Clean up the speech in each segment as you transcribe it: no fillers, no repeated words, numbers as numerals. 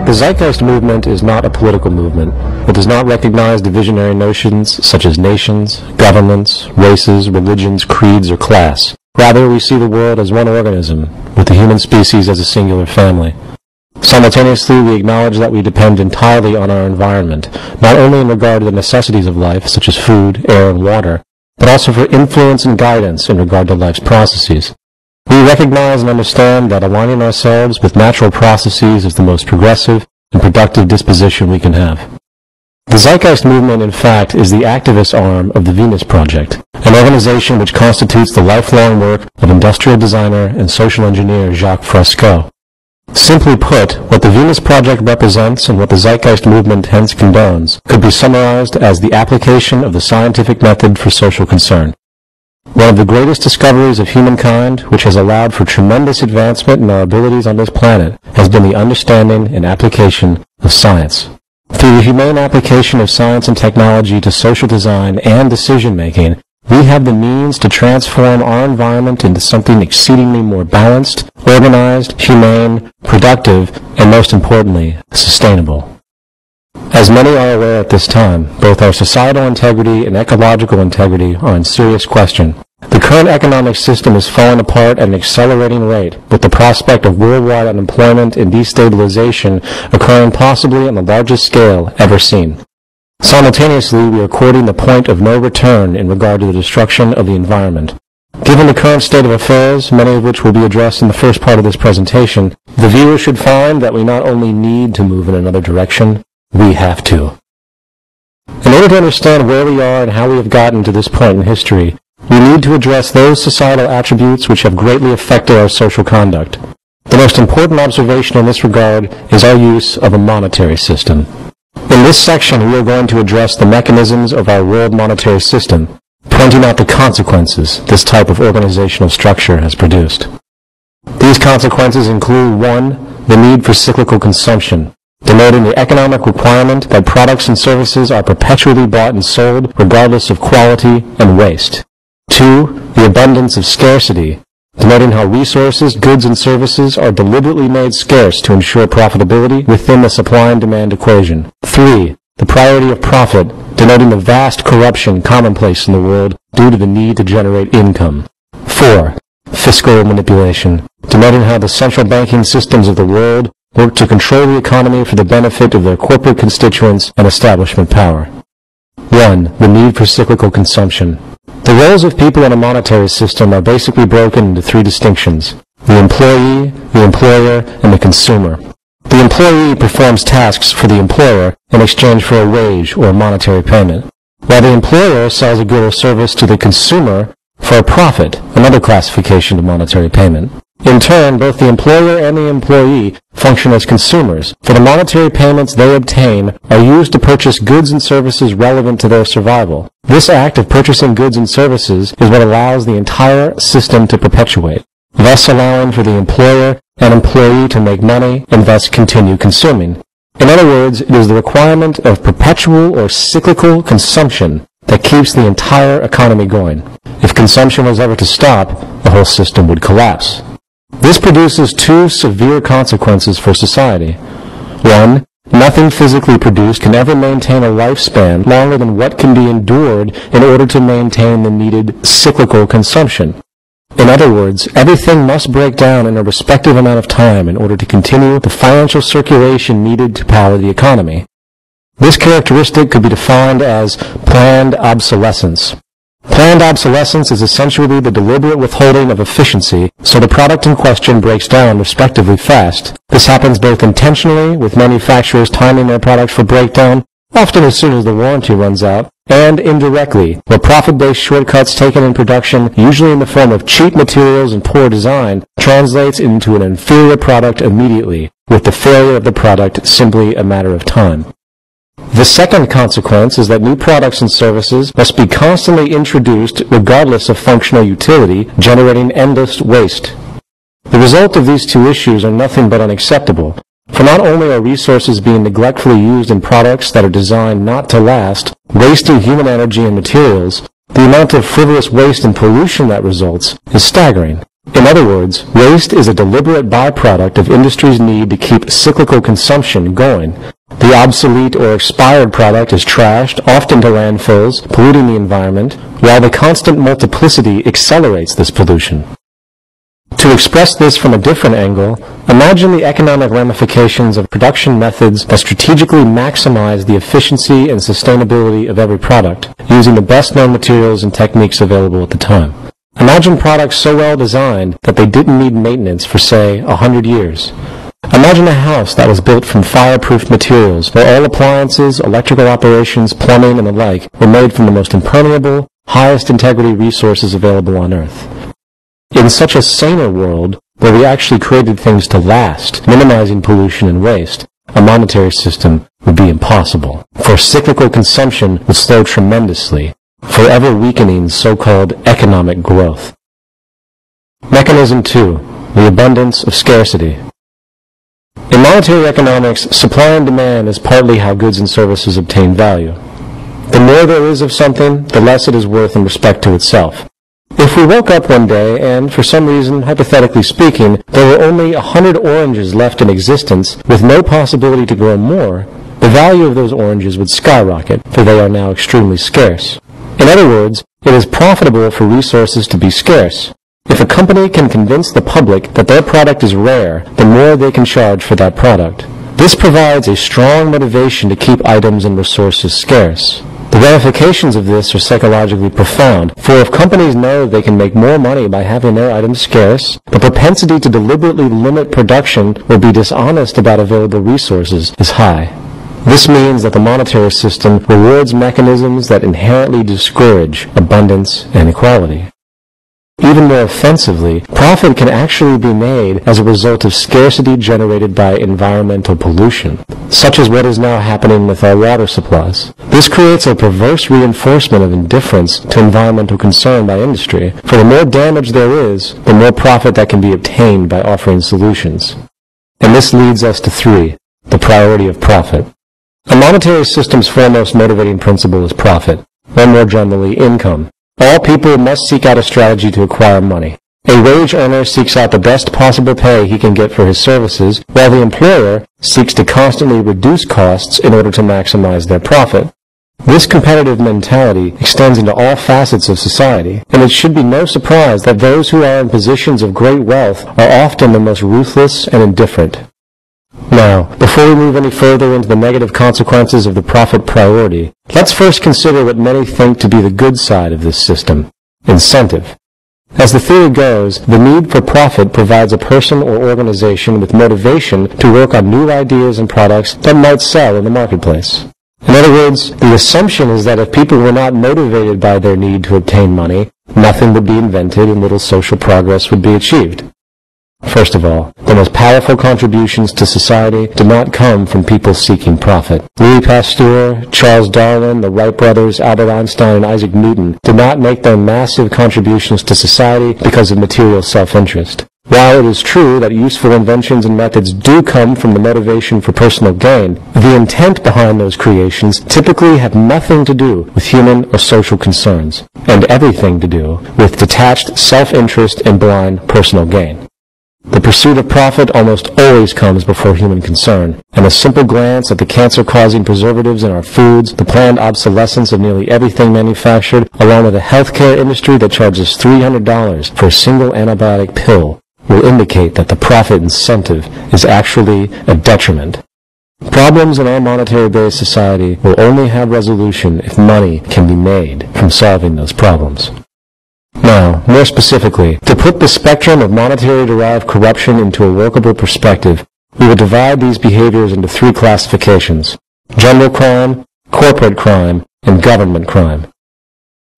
The Zeitgeist movement is not a political movement. It does not recognize divisionary notions such as nations, governments, races, religions, creeds, or class. Rather, we see the world as one organism, with the human species as a singular family. Simultaneously, we acknowledge that we depend entirely on our environment, not only in regard to the necessities of life, such as food, air, and water, but also for influence and guidance in regard to life's processes. We recognize and understand that aligning ourselves with natural processes is the most progressive and productive disposition we can have. The Zeitgeist movement, in fact, is the activist arm of the Venus Project, an organization which constitutes the lifelong work of industrial designer and social engineer Jacques Fresco. Simply put, what the Venus Project represents and what the Zeitgeist movement hence condones could be summarized as the application of the scientific method for social concern. One of the greatest discoveries of humankind, which has allowed for tremendous advancement in our abilities on this planet, has been the understanding and application of science. Through the humane application of science and technology to social design and decision-making, we have the means to transform our environment into something exceedingly more balanced, organized, humane, productive, and most importantly, sustainable. As many are aware at this time, both our societal integrity and ecological integrity are in serious question. The current economic system is falling apart at an accelerating rate, with the prospect of worldwide unemployment and destabilization occurring possibly on the largest scale ever seen. Simultaneously, we are courting the point of no return in regard to the destruction of the environment. Given the current state of affairs, many of which will be addressed in the first part of this presentation, the viewer should find that we not only need to move in another direction, we have to. In order to understand where we are and how we have gotten to this point in history, we need to address those societal attributes which have greatly affected our social conduct. The most important observation in this regard is our use of a monetary system. In this section, we are going to address the mechanisms of our world monetary system, pointing out the consequences this type of organizational structure has produced. These consequences include 1. The need for cyclical consumption, denoting the economic requirement that products and services are perpetually bought and sold regardless of quality and waste. 2. The abundance of scarcity, denoting how resources, goods, and services are deliberately made scarce to ensure profitability within the supply and demand equation. 3. The priority of profit, denoting the vast corruption commonplace in the world due to the need to generate income. 4. Fiscal manipulation, denoting how the central banking systems of the world work to control the economy for the benefit of their corporate constituents and establishment power. 1. The need for cyclical consumption. The roles of people in a monetary system are basically broken into 3 distinctions: the employee, the employer, and the consumer. The employee performs tasks for the employer in exchange for a wage or monetary payment, while the employer sells a good or service to the consumer for a profit, another classification of monetary payment. In turn, both the employer and the employee function as consumers, for the monetary payments they obtain are used to purchase goods and services relevant to their survival. This act of purchasing goods and services is what allows the entire system to perpetuate, thus allowing for the employer and employee to make money and thus continue consuming. In other words, it is the requirement of perpetual or cyclical consumption that keeps the entire economy going. If consumption was ever to stop, the whole system would collapse. This produces 2 severe consequences for society. 1. Nothing physically produced can ever maintain a lifespan longer than what can be endured in order to maintain the needed cyclical consumption. In other words, everything must break down in a respective amount of time in order to continue the financial circulation needed to power the economy. This characteristic could be defined as planned obsolescence. Planned obsolescence is essentially the deliberate withholding of efficiency, so the product in question breaks down respectively fast. This happens both intentionally, with manufacturers timing their products for breakdown, often as soon as the warranty runs out, and indirectly, where profit-based shortcuts taken in production, usually in the form of cheap materials and poor design, translates into an inferior product immediately, with the failure of the product simply a matter of time. The second consequence is that new products and services must be constantly introduced regardless of functional utility, generating endless waste. The result of these 2 issues are nothing but unacceptable, for not only are resources being neglectfully used in products that are designed not to last, wasting human energy and materials, the amount of frivolous waste and pollution that results is staggering. In other words, waste is a deliberate byproduct of industry's need to keep cyclical consumption going. The obsolete or expired product is trashed, often to landfills, polluting the environment, while the constant multiplicity accelerates this pollution. To express this from a different angle, imagine the economic ramifications of production methods that strategically maximize the efficiency and sustainability of every product, using the best-known materials and techniques available at the time. Imagine products so well designed that they didn't need maintenance for, say, 100 years. Imagine a house that was built from fireproof materials, where all appliances, electrical operations, plumbing, and the like were made from the most impermeable, highest integrity resources available on Earth. In such a saner world, where we actually created things to last, minimizing pollution and waste, a monetary system would be impossible, for cyclical consumption would slow tremendously, forever weakening so-called economic growth. Mechanism 2. The abundance of scarcity. In monetary economics, supply and demand is partly how goods and services obtain value. The more there is of something, the less it is worth in respect to itself. If we woke up one day and, for some reason, hypothetically speaking, there were only 100 oranges left in existence with no possibility to grow more, the value of those oranges would skyrocket, for they are now extremely scarce. In other words, it is profitable for resources to be scarce. If a company can convince the public that their product is rare, the more they can charge for that product. This provides a strong motivation to keep items and resources scarce. The ramifications of this are psychologically profound, for if companies know they can make more money by having their items scarce, the propensity to deliberately limit production or be dishonest about available resources is high. This means that the monetary system rewards mechanisms that inherently discourage abundance and equality. Even more offensively, profit can actually be made as a result of scarcity generated by environmental pollution, such as what is now happening with our water supplies. This creates a perverse reinforcement of indifference to environmental concern by industry, for the more damage there is, the more profit that can be obtained by offering solutions. And this leads us to 3, the priority of profit. A monetary system's foremost motivating principle is profit, or more generally, income. All people must seek out a strategy to acquire money. A wage earner seeks out the best possible pay he can get for his services, while the employer seeks to constantly reduce costs in order to maximize their profit. This competitive mentality extends into all facets of society, and it should be no surprise that those who are in positions of great wealth are often the most ruthless and indifferent. Now, before we move any further into the negative consequences of the profit priority, let's first consider what many think to be the good side of this system: incentive. As the theory goes, the need for profit provides a person or organization with motivation to work on new ideas and products that might sell in the marketplace. In other words, the assumption is that if people were not motivated by their need to obtain money, nothing would be invented and little social progress would be achieved. First of all, the most powerful contributions to society do not come from people seeking profit. Louis Pasteur, Charles Darwin, the Wright brothers, Albert Einstein, and Isaac Newton did not make their massive contributions to society because of material self-interest. While it is true that useful inventions and methods do come from the motivation for personal gain, the intent behind those creations typically have nothing to do with human or social concerns, and everything to do with detached self-interest and blind personal gain. The pursuit of profit almost always comes before human concern, and a simple glance at the cancer-causing preservatives in our foods, the planned obsolescence of nearly everything manufactured, along with a healthcare industry that charges $300 for a single antibiotic pill, will indicate that the profit incentive is actually a detriment. Problems in our monetary-based society will only have resolution if money can be made from solving those problems. Now, more specifically, to put the spectrum of monetary-derived corruption into a workable perspective, we will divide these behaviors into 3 classifications: general crime, corporate crime, and government crime.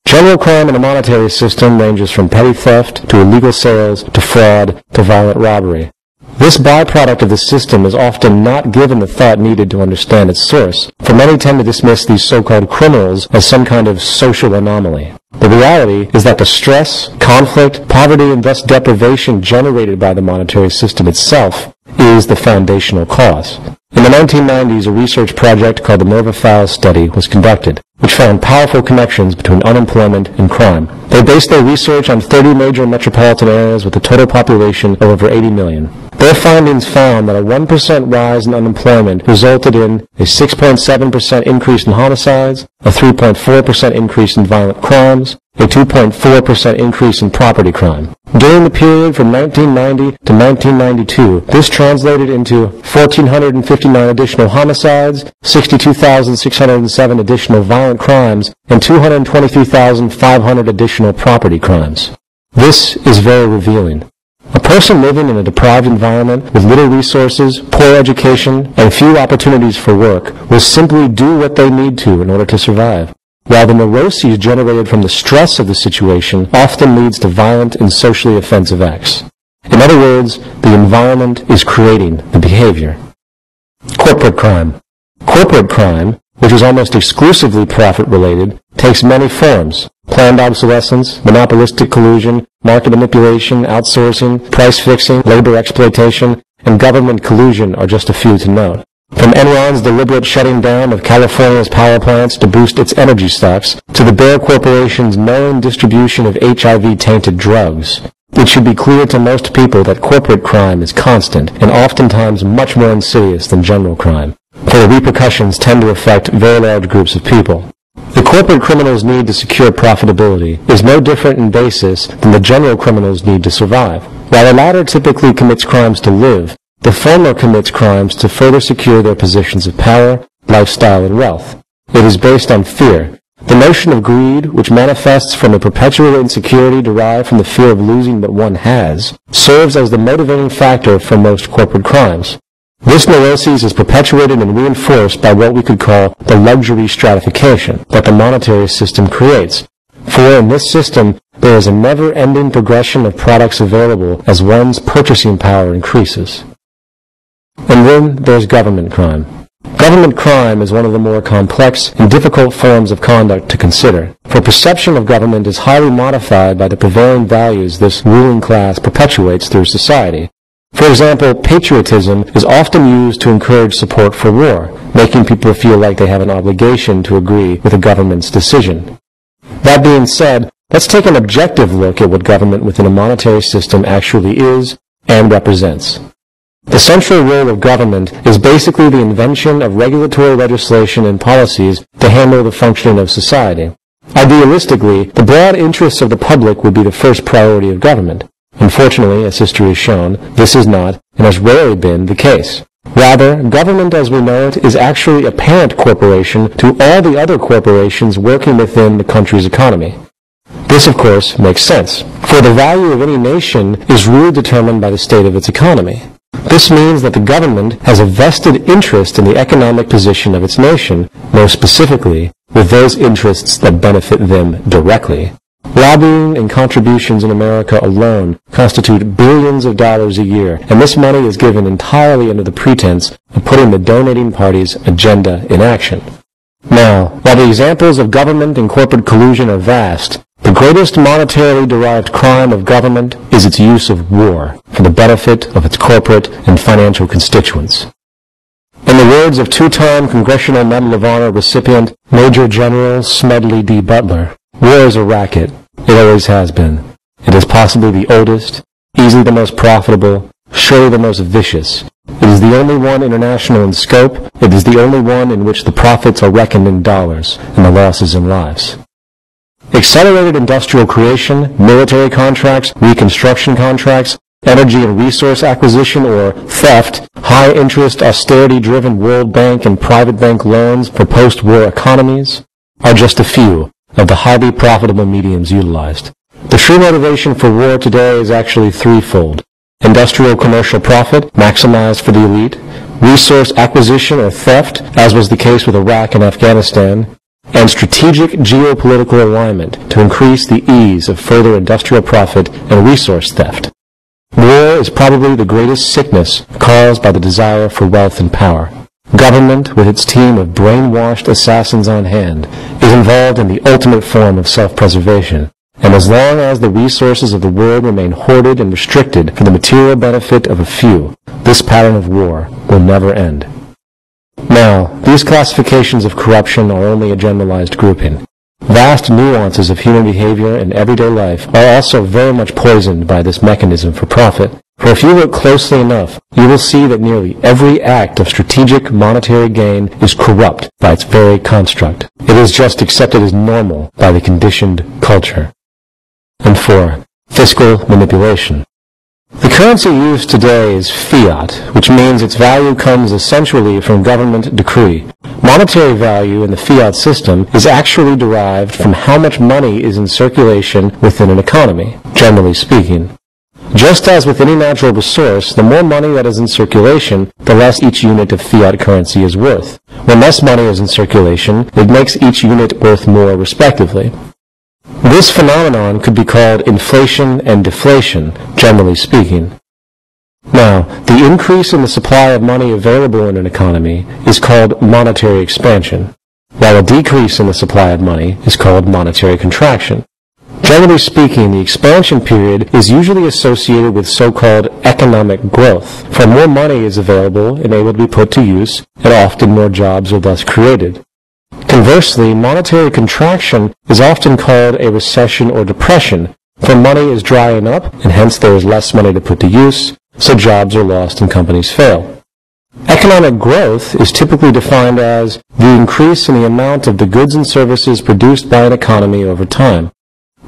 General crime in a monetary system ranges from petty theft to illegal sales to fraud to violent robbery. This byproduct of the system is often not given the thought needed to understand its source, for many tend to dismiss these so-called criminals as some kind of social anomaly. The reality is that the stress, conflict, poverty, and thus deprivation generated by the monetary system itself is the foundational cause. In the 1990s, a research project called the Merva-Fowles Study was conducted, which found powerful connections between unemployment and crime. They based their research on 30 major metropolitan areas with a total population of over 80 million. Their findings found that a 1% rise in unemployment resulted in a 6.7% increase in homicides, a 3.4% increase in violent crimes, a 2.4% increase in property crime. During the period from 1990 to 1992, this translated into 1,459 additional homicides, 62,607 additional violent crimes, and 223,500 additional property crimes. This is very revealing. A person living in a deprived environment with little resources, poor education, and few opportunities for work will simply do what they need to in order to survive, while the neuroses generated from the stress of the situation often leads to violent and socially offensive acts. In other words, the environment is creating the behavior. Corporate crime. Corporate crime, which is almost exclusively profit-related, takes many forms. Planned obsolescence, monopolistic collusion, market manipulation, outsourcing, price fixing, labor exploitation, and government collusion are just a few to note. From Enron's deliberate shutting down of California's power plants to boost its energy stocks, to the Bayer Corporation's known distribution of HIV-tainted drugs, it should be clear to most people that corporate crime is constant and oftentimes much more insidious than general crime, for the repercussions tend to affect very large groups of people. The corporate criminal's need to secure profitability is no different in basis than the general criminal's need to survive. While the latter typically commits crimes to live, the former commits crimes to further secure their positions of power, lifestyle, and wealth. It is based on fear. The notion of greed, which manifests from a perpetual insecurity derived from the fear of losing what one has, serves as the motivating factor for most corporate crimes. This neuroses is perpetuated and reinforced by what we could call the luxury stratification that the monetary system creates. For in this system, there is a never-ending progression of products available as one's purchasing power increases. And then there's government crime. Government crime is one of the more complex and difficult forms of conduct to consider, for perception of government is highly modified by the prevailing values this ruling class perpetuates through society. For example, patriotism is often used to encourage support for war, making people feel like they have an obligation to agree with a government's decision. That being said, let's take an objective look at what government within a monetary system actually is and represents. The central role of government is basically the invention of regulatory legislation and policies to handle the functioning of society. Idealistically, the broad interests of the public would be the first priority of government. Unfortunately, as history has shown, this is not, and has rarely been, the case. Rather, government as we know it is actually a parent corporation to all the other corporations working within the country's economy. This, of course, makes sense, for the value of any nation is really determined by the state of its economy. This means that the government has a vested interest in the economic position of its nation, more specifically, with those interests that benefit them directly. Lobbying and contributions in America alone constitute billions of dollars a year, and this money is given entirely under the pretense of putting the donating party's agenda in action. Now, while the examples of government and corporate collusion are vast, the greatest monetarily derived crime of government is its use of war for the benefit of its corporate and financial constituents. In the words of two-time Congressional Medal of Honor recipient Major General Smedley D. Butler, war is a racket. It always has been. It is possibly the oldest, easily the most profitable, surely the most vicious. It is the only one international in scope. It is the only one in which the profits are reckoned in dollars and the losses in lives. Accelerated industrial creation, military contracts, reconstruction contracts, energy and resource acquisition or theft, high-interest, austerity-driven World Bank and private bank loans for post-war economies are just a few of the highly profitable mediums utilized. The true motivation for war today is actually threefold. Industrial commercial profit, maximized for the elite, resource acquisition or theft, as was the case with Iraq and Afghanistan, and strategic geopolitical alignment to increase the ease of further industrial profit and resource theft. War is probably the greatest sickness caused by the desire for wealth and power. Government, with its team of brainwashed assassins on hand, is involved in the ultimate form of self-preservation, and as long as the resources of the world remain hoarded and restricted for the material benefit of a few, this pattern of war will never end. Now, these classifications of corruption are only a generalized grouping. Vast nuances of human behavior in everyday life are also very much poisoned by this mechanism for profit. For if you look closely enough, you will see that nearly every act of strategic monetary gain is corrupt by its very construct. It is just accepted as normal by the conditioned culture. And 4. Fiscal manipulation. The currency used today is fiat, which means its value comes essentially from government decree. Monetary value in the fiat system is actually derived from how much money is in circulation within an economy, generally speaking. Just as with any natural resource, the more money that is in circulation, the less each unit of fiat currency is worth. When less money is in circulation, it makes each unit worth more respectively. This phenomenon could be called inflation and deflation, generally speaking. Now, the increase in the supply of money available in an economy is called monetary expansion, while a decrease in the supply of money is called monetary contraction. Generally speaking, the expansion period is usually associated with so-called economic growth, for more money is available and able to be put to use, and often more jobs are thus created. Conversely, monetary contraction is often called a recession or depression, for money is drying up, and hence there is less money to put to use, so jobs are lost and companies fail. Economic growth is typically defined as the increase in the amount of the goods and services produced by an economy over time.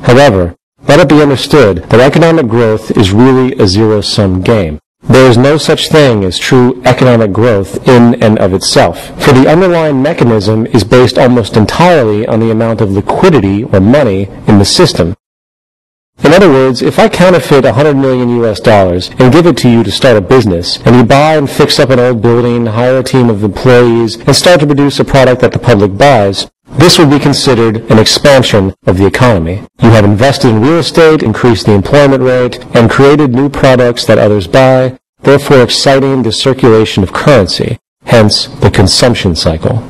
However, let it be understood that economic growth is really a zero-sum game. There is no such thing as true economic growth in and of itself, for the underlying mechanism is based almost entirely on the amount of liquidity or money in the system. In other words, if I counterfeit $100 million and give it to you to start a business, and you buy and fix up an old building, hire a team of employees, and start to produce a product that the public buys, this would be considered an expansion of the economy. You have invested in real estate, increased the employment rate, and created new products that others buy, therefore exciting the circulation of currency, hence the consumption cycle.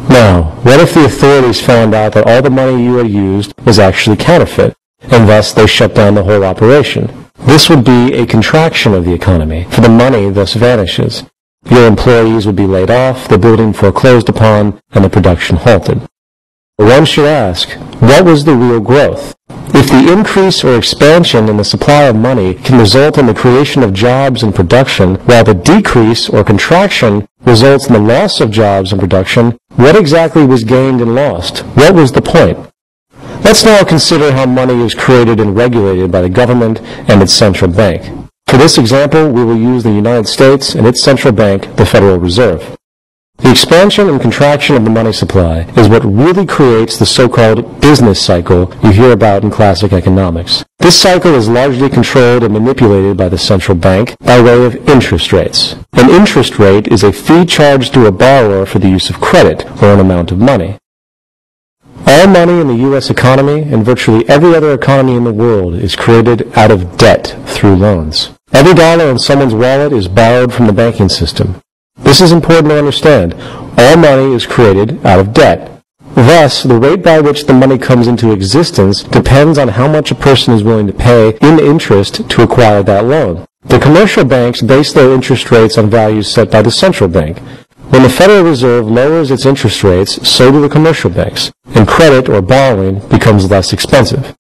Now, what if the authorities found out that all the money you had used was actually counterfeit, and thus they shut down the whole operation? This would be a contraction of the economy, for the money thus vanishes. Your employees would be laid off, the building foreclosed upon, and the production halted. One should ask, what was the real growth? If the increase or expansion in the supply of money can result in the creation of jobs and production, while the decrease or contraction results in the loss of jobs and production, what exactly was gained and lost? What was the point? Let's now consider how money is created and regulated by the government and its central bank. For this example, we will use the United States and its central bank, the Federal Reserve. The expansion and contraction of the money supply is what really creates the so-called business cycle you hear about in classic economics. This cycle is largely controlled and manipulated by the central bank by way of interest rates. An interest rate is a fee charged to a borrower for the use of credit or an amount of money. All money in the U.S. economy and virtually every other economy in the world is created out of debt through loans. Every dollar in someone's wallet is borrowed from the banking system. This is important to understand. All money is created out of debt. Thus, the rate by which the money comes into existence depends on how much a person is willing to pay in interest to acquire that loan. The commercial banks base their interest rates on values set by the central bank. When the Federal Reserve lowers its interest rates, so do the commercial banks, and credit or borrowing becomes less expensive.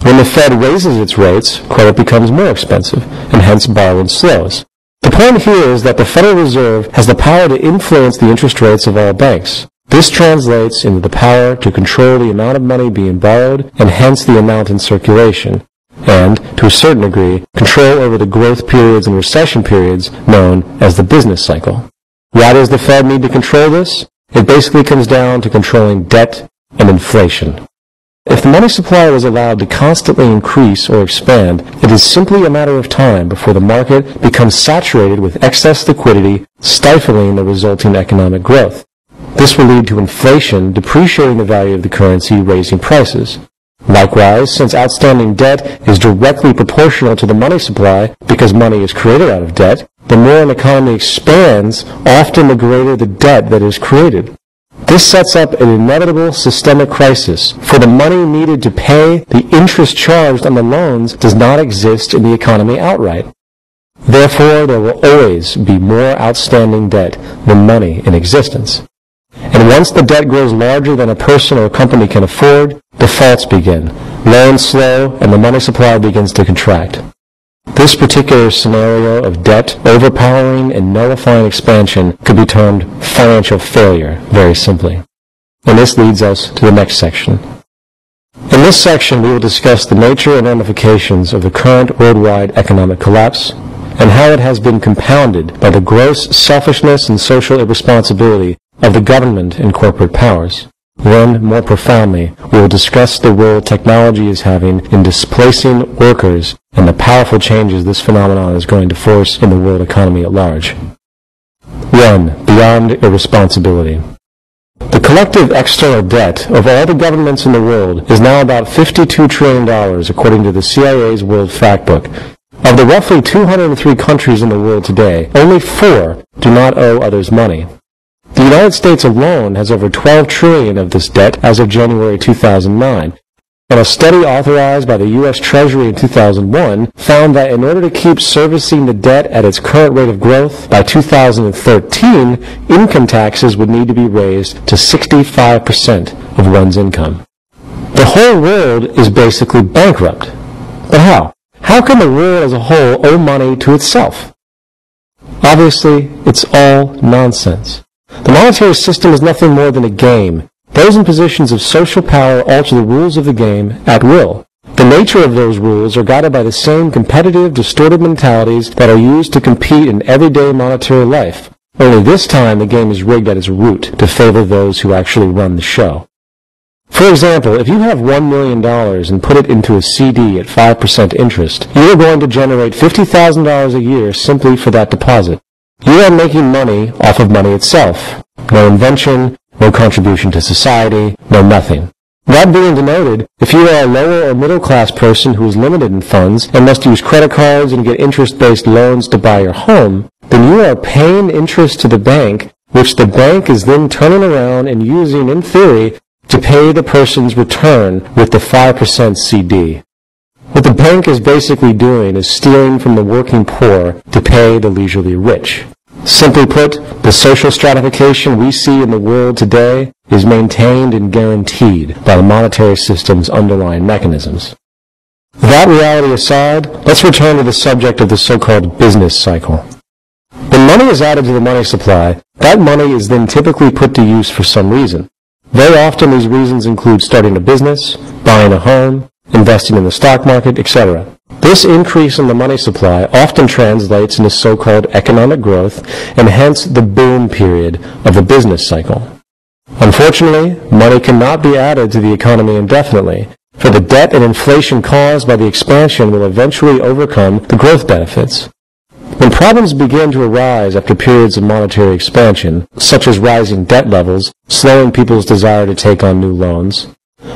When the Fed raises its rates, credit becomes more expensive, and hence borrowing slows. The point here is that the Federal Reserve has the power to influence the interest rates of all banks. This translates into the power to control the amount of money being borrowed, and hence the amount in circulation, and, to a certain degree, control over the growth periods and recession periods known as the business cycle. Why does the Fed need to control this? It basically comes down to controlling debt and inflation. If the money supply was allowed to constantly increase or expand, it is simply a matter of time before the market becomes saturated with excess liquidity, stifling the resulting economic growth. This will lead to inflation, depreciating the value of the currency, raising prices. Likewise, since outstanding debt is directly proportional to the money supply because money is created out of debt, The more an economy expands, often the greater the debt that is created. This sets up an inevitable systemic crisis, for the money needed to pay the interest charged on the loans does not exist in the economy outright. Therefore, there will always be more outstanding debt than money in existence. And once the debt grows larger than a person or a company can afford, defaults begin, loans slow, and the money supply begins to contract. This particular scenario of debt overpowering and nullifying expansion could be termed financial failure, very simply. And this leads us to the next section. In this section, we will discuss the nature and ramifications of the current worldwide economic collapse and how it has been compounded by the gross selfishness and social irresponsibility of the government and corporate powers. Then, more profoundly, we will discuss the role technology is having in displacing workers and the powerful changes this phenomenon is going to force in the world economy at large. 1. Beyond irresponsibility. The collective external debt of all the governments in the world is now about $52 trillion, according to the CIA's World Factbook. Of the roughly 203 countries in the world today, only 4 do not owe others money. The United States alone has over $12 trillion of this debt as of January 2009, and a study authorized by the U.S. Treasury in 2001 found that in order to keep servicing the debt at its current rate of growth, by 2013, income taxes would need to be raised to 65% of one's income. The whole world is basically bankrupt. But how? How can the world as a whole owe money to itself? Obviously, it's all nonsense. The monetary system is nothing more than a game. Those in positions of social power alter the rules of the game at will. The nature of those rules are guided by the same competitive, distorted mentalities that are used to compete in everyday monetary life. Only this time the game is rigged at its root to favor those who actually run the show. For example, if you have $1 million and put it into a CD at 5% interest, you are going to generate $50,000 a year simply for that deposit. You are making money off of money itself. No invention, no contribution to society, no nothing. That being denoted, if you are a lower or middle class person who is limited in funds and must use credit cards and get interest-based loans to buy your home, then you are paying interest to the bank, which the bank is then turning around and using, in theory, to pay the person's return with the 5% CD. What the bank is basically doing is stealing from the working poor to pay the leisurely rich. Simply put, the social stratification we see in the world today is maintained and guaranteed by the monetary system's underlying mechanisms. That reality aside, let's return to the subject of the so-called business cycle. When money is added to the money supply, that money is then typically put to use for some reason. Very often these reasons include starting a business, buying a home, investing in the stock market, etc. This increase in the money supply often translates into so-called economic growth and hence the boom period of the business cycle. Unfortunately, money cannot be added to the economy indefinitely, for the debt and inflation caused by the expansion will eventually overcome the growth benefits. When problems begin to arise after periods of monetary expansion, such as rising debt levels, slowing people's desire to take on new loans,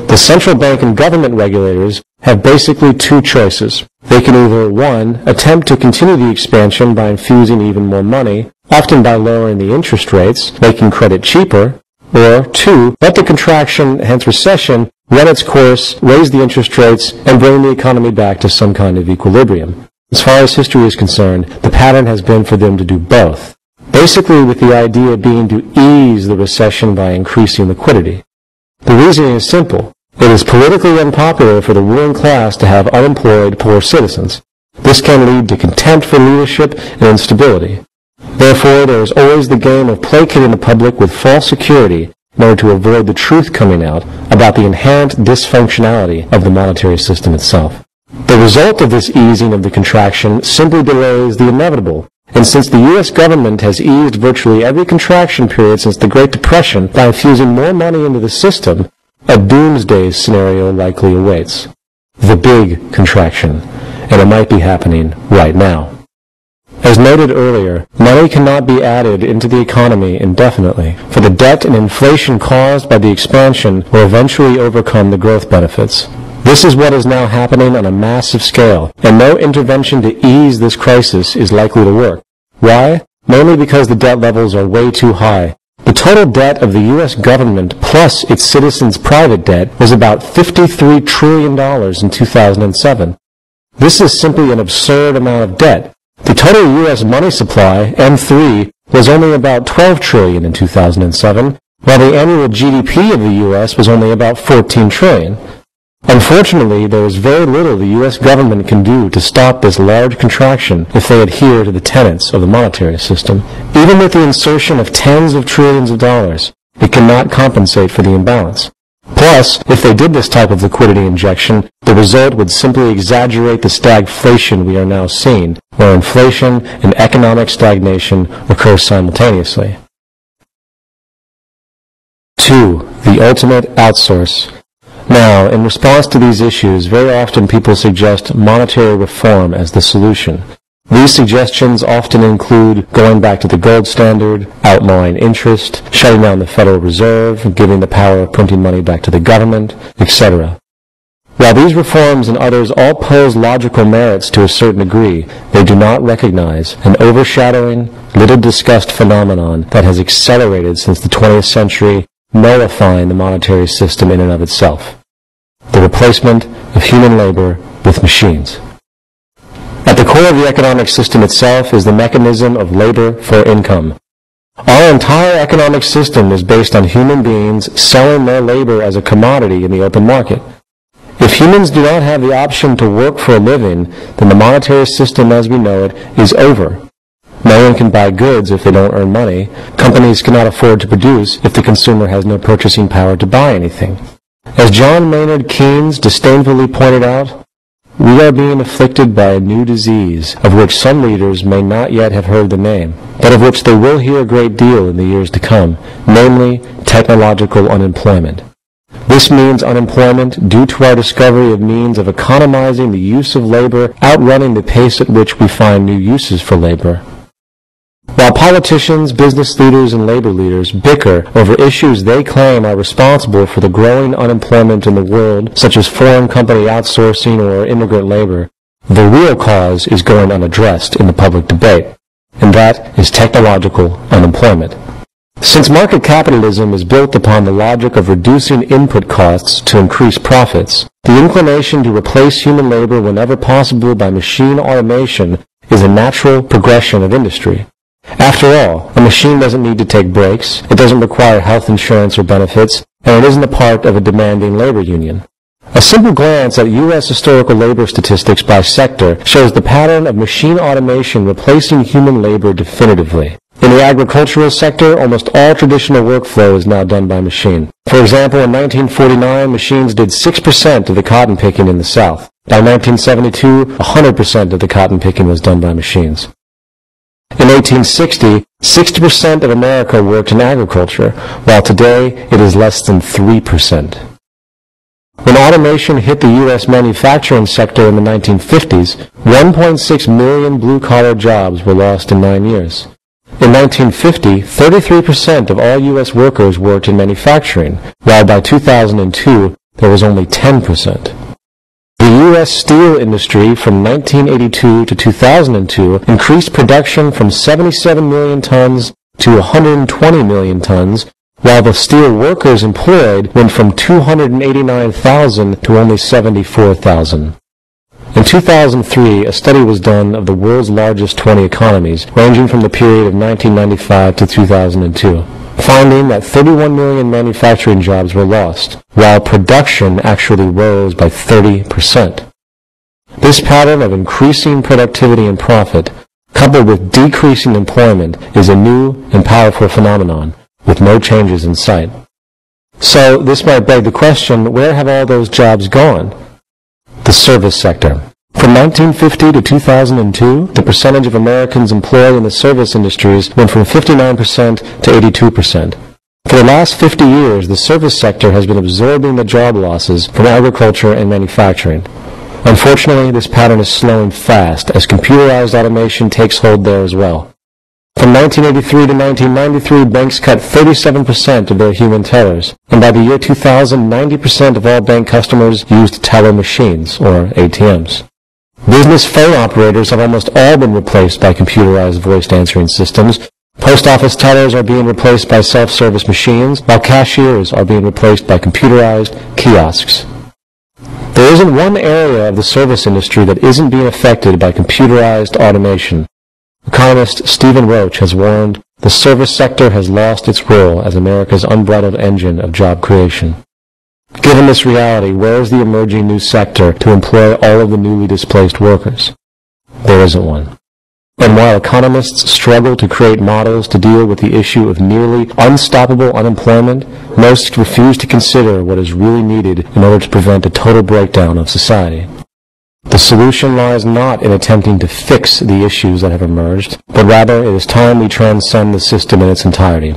the central bank and government regulators have basically two choices. They can either, 1, attempt to continue the expansion by infusing even more money, often by lowering the interest rates, making credit cheaper, or 2, let the contraction, hence recession, run its course, raise the interest rates, and bring the economy back to some kind of equilibrium. As far as history is concerned, the pattern has been for them to do both, basically with the idea being to ease the recession by increasing liquidity. The reasoning is simple. It is politically unpopular for the ruling class to have unemployed poor citizens. This can lead to contempt for leadership and instability. Therefore, there is always the game of placating the public with false security in order to avoid the truth coming out about the inherent dysfunctionality of the monetary system itself. The result of this easing of the contraction simply delays the inevitable, and since the U.S. government has eased virtually every contraction period since the Great Depression by infusing more money into the system, a doomsday scenario likely awaits. The big contraction, and it might be happening right now. As noted earlier, money cannot be added into the economy indefinitely, for the debt and inflation caused by the expansion will eventually overcome the growth benefits. This is what is now happening on a massive scale, and no intervention to ease this crisis is likely to work. Why? Mainly because the debt levels are way too high. The total debt of the U.S. government plus its citizens' private debt was about $53 trillion in 2007. This is simply an absurd amount of debt. The total U.S. money supply, M3, was only about $12 trillion in 2007, while the annual GDP of the U.S. was only about $14 trillion. Unfortunately, there is very little the U.S. government can do to stop this large contraction if they adhere to the tenets of the monetary system. Even with the insertion of tens of trillions of dollars, it cannot compensate for the imbalance. Plus, if they did this type of liquidity injection, the result would simply exaggerate the stagflation we are now seeing, where inflation and economic stagnation occur simultaneously. 2. The ultimate outsource. Now, in response to these issues, very often people suggest monetary reform as the solution. These suggestions often include going back to the gold standard, outlawing interest, shutting down the Federal Reserve, giving the power of printing money back to the government, etc. While these reforms and others all pose logical merits to a certain degree, they do not recognize an overshadowing, little-discussed phenomenon that has accelerated since the 20th century, nullifying the monetary system in and of itself: the replacement of human labor with machines. At the core of the economic system itself is the mechanism of labor for income. Our entire economic system is based on human beings selling their labor as a commodity in the open market. If humans do not have the option to work for a living, then the monetary system as we know it is over. No one can buy goods if they don't earn money. Companies cannot afford to produce if the consumer has no purchasing power to buy anything. As John Maynard Keynes disdainfully pointed out, we are being afflicted by a new disease, of which some readers may not yet have heard the name, but of which they will hear a great deal in the years to come, namely technological unemployment. This means unemployment due to our discovery of means of economizing the use of labor, outrunning the pace at which we find new uses for labor. While politicians, business leaders, and labor leaders bicker over issues they claim are responsible for the growing unemployment in the world, such as foreign company outsourcing or immigrant labor, the real cause is going unaddressed in the public debate, and that is technological unemployment. Since market capitalism is built upon the logic of reducing input costs to increase profits, the inclination to replace human labor whenever possible by machine automation is a natural progression of industry. After all, a machine doesn't need to take breaks, it doesn't require health insurance or benefits, and it isn't a part of a demanding labor union. A simple glance at U.S. historical labor statistics by sector shows the pattern of machine automation replacing human labor definitively. In the agricultural sector, almost all traditional workflow is now done by machine. For example, in 1949, machines did 6% of the cotton picking in the South. By 1972, 100% of the cotton picking was done by machines. In 1860, 60% of America worked in agriculture, while today it is less than 3%. When automation hit the U.S. manufacturing sector in the 1950s, 1.6 million blue-collar jobs were lost in 9 years. In 1950, 33% of all U.S. workers worked in manufacturing, while by 2002, there was only 10%. The U.S. steel industry from 1982 to 2002 increased production from 77 million tons to 120 million tons, while the steel workers employed went from 289,000 to only 74,000. In 2003, a study was done of the world's largest 20 economies, ranging from the period of 1995 to 2002, finding that 31 million manufacturing jobs were lost, while production actually rose by 30%. This pattern of increasing productivity and profit, coupled with decreasing employment, is a new and powerful phenomenon, with no changes in sight. So, this might beg the question, where have all those jobs gone? The service sector. From 1950 to 2002, the percentage of Americans employed in the service industries went from 59% to 82%. For the last 50 years, the service sector has been absorbing the job losses from agriculture and manufacturing. Unfortunately, this pattern is slowing fast as computerized automation takes hold there as well. From 1983 to 1993, banks cut 37% of their human tellers, and by the year 2000, 90% of all bank customers used teller machines, or ATMs. Business phone operators have almost all been replaced by computerized voice answering systems. Post office tellers are being replaced by self-service machines, while cashiers are being replaced by computerized kiosks. There isn't one area of the service industry that isn't being affected by computerized automation. Economist Stephen Roach has warned the service sector has lost its role as America's unbridled engine of job creation. Given this reality, where is the emerging new sector to employ all of the newly displaced workers? There isn't one. And while economists struggle to create models to deal with the issue of nearly unstoppable unemployment, most refuse to consider what is really needed in order to prevent a total breakdown of society. The solution lies not in attempting to fix the issues that have emerged, but rather it is time we transcend the system in its entirety.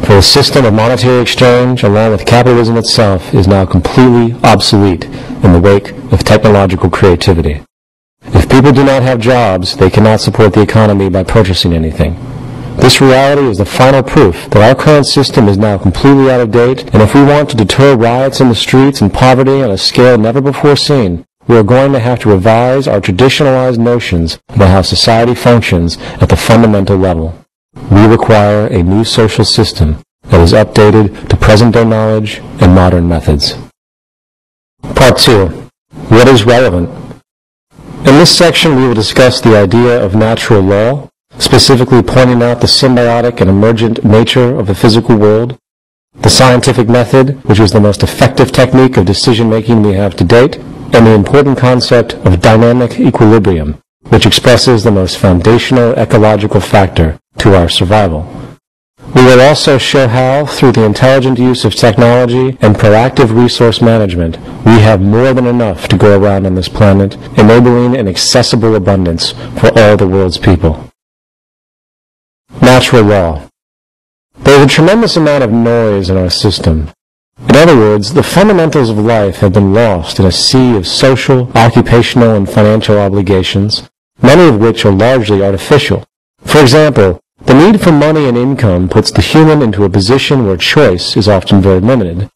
For the system of monetary exchange, along with capitalism itself, is now completely obsolete in the wake of technological creativity. If people do not have jobs, they cannot support the economy by purchasing anything. This reality is the final proof that our current system is now completely out of date, and if we want to deter riots in the streets and poverty on a scale never before seen, we are going to have to revise our traditionalized notions about how society functions at the fundamental level. We require a new social system that is updated to present-day knowledge and modern methods. Part 2. What is relevant? In this section, we will discuss the idea of natural law, specifically pointing out the symbiotic and emergent nature of the physical world, the scientific method, which is the most effective technique of decision-making we have to date, and the important concept of dynamic equilibrium, which expresses the most foundational ecological factor to our survival. We will also show how, through the intelligent use of technology and proactive resource management, we have more than enough to go around on this planet, enabling an accessible abundance for all the world's people. Natural law. There is a tremendous amount of noise in our system. In other words, the fundamentals of life have been lost in a sea of social, occupational, and financial obligations, many of which are largely artificial. For example, the need for money and income puts the human into a position where choice is often very limited.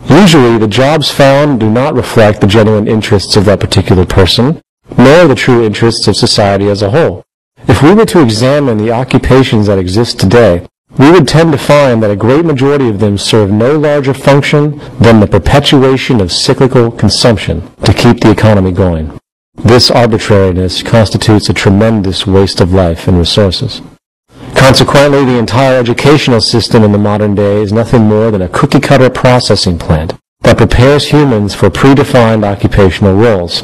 Usually, the jobs found do not reflect the genuine interests of that particular person, nor the true interests of society as a whole. If we were to examine the occupations that exist today, we would tend to find that a great majority of them serve no larger function than the perpetuation of cyclical consumption to keep the economy going. This arbitrariness constitutes a tremendous waste of life and resources. Consequently, the entire educational system in the modern day is nothing more than a cookie-cutter processing plant that prepares humans for predefined occupational roles.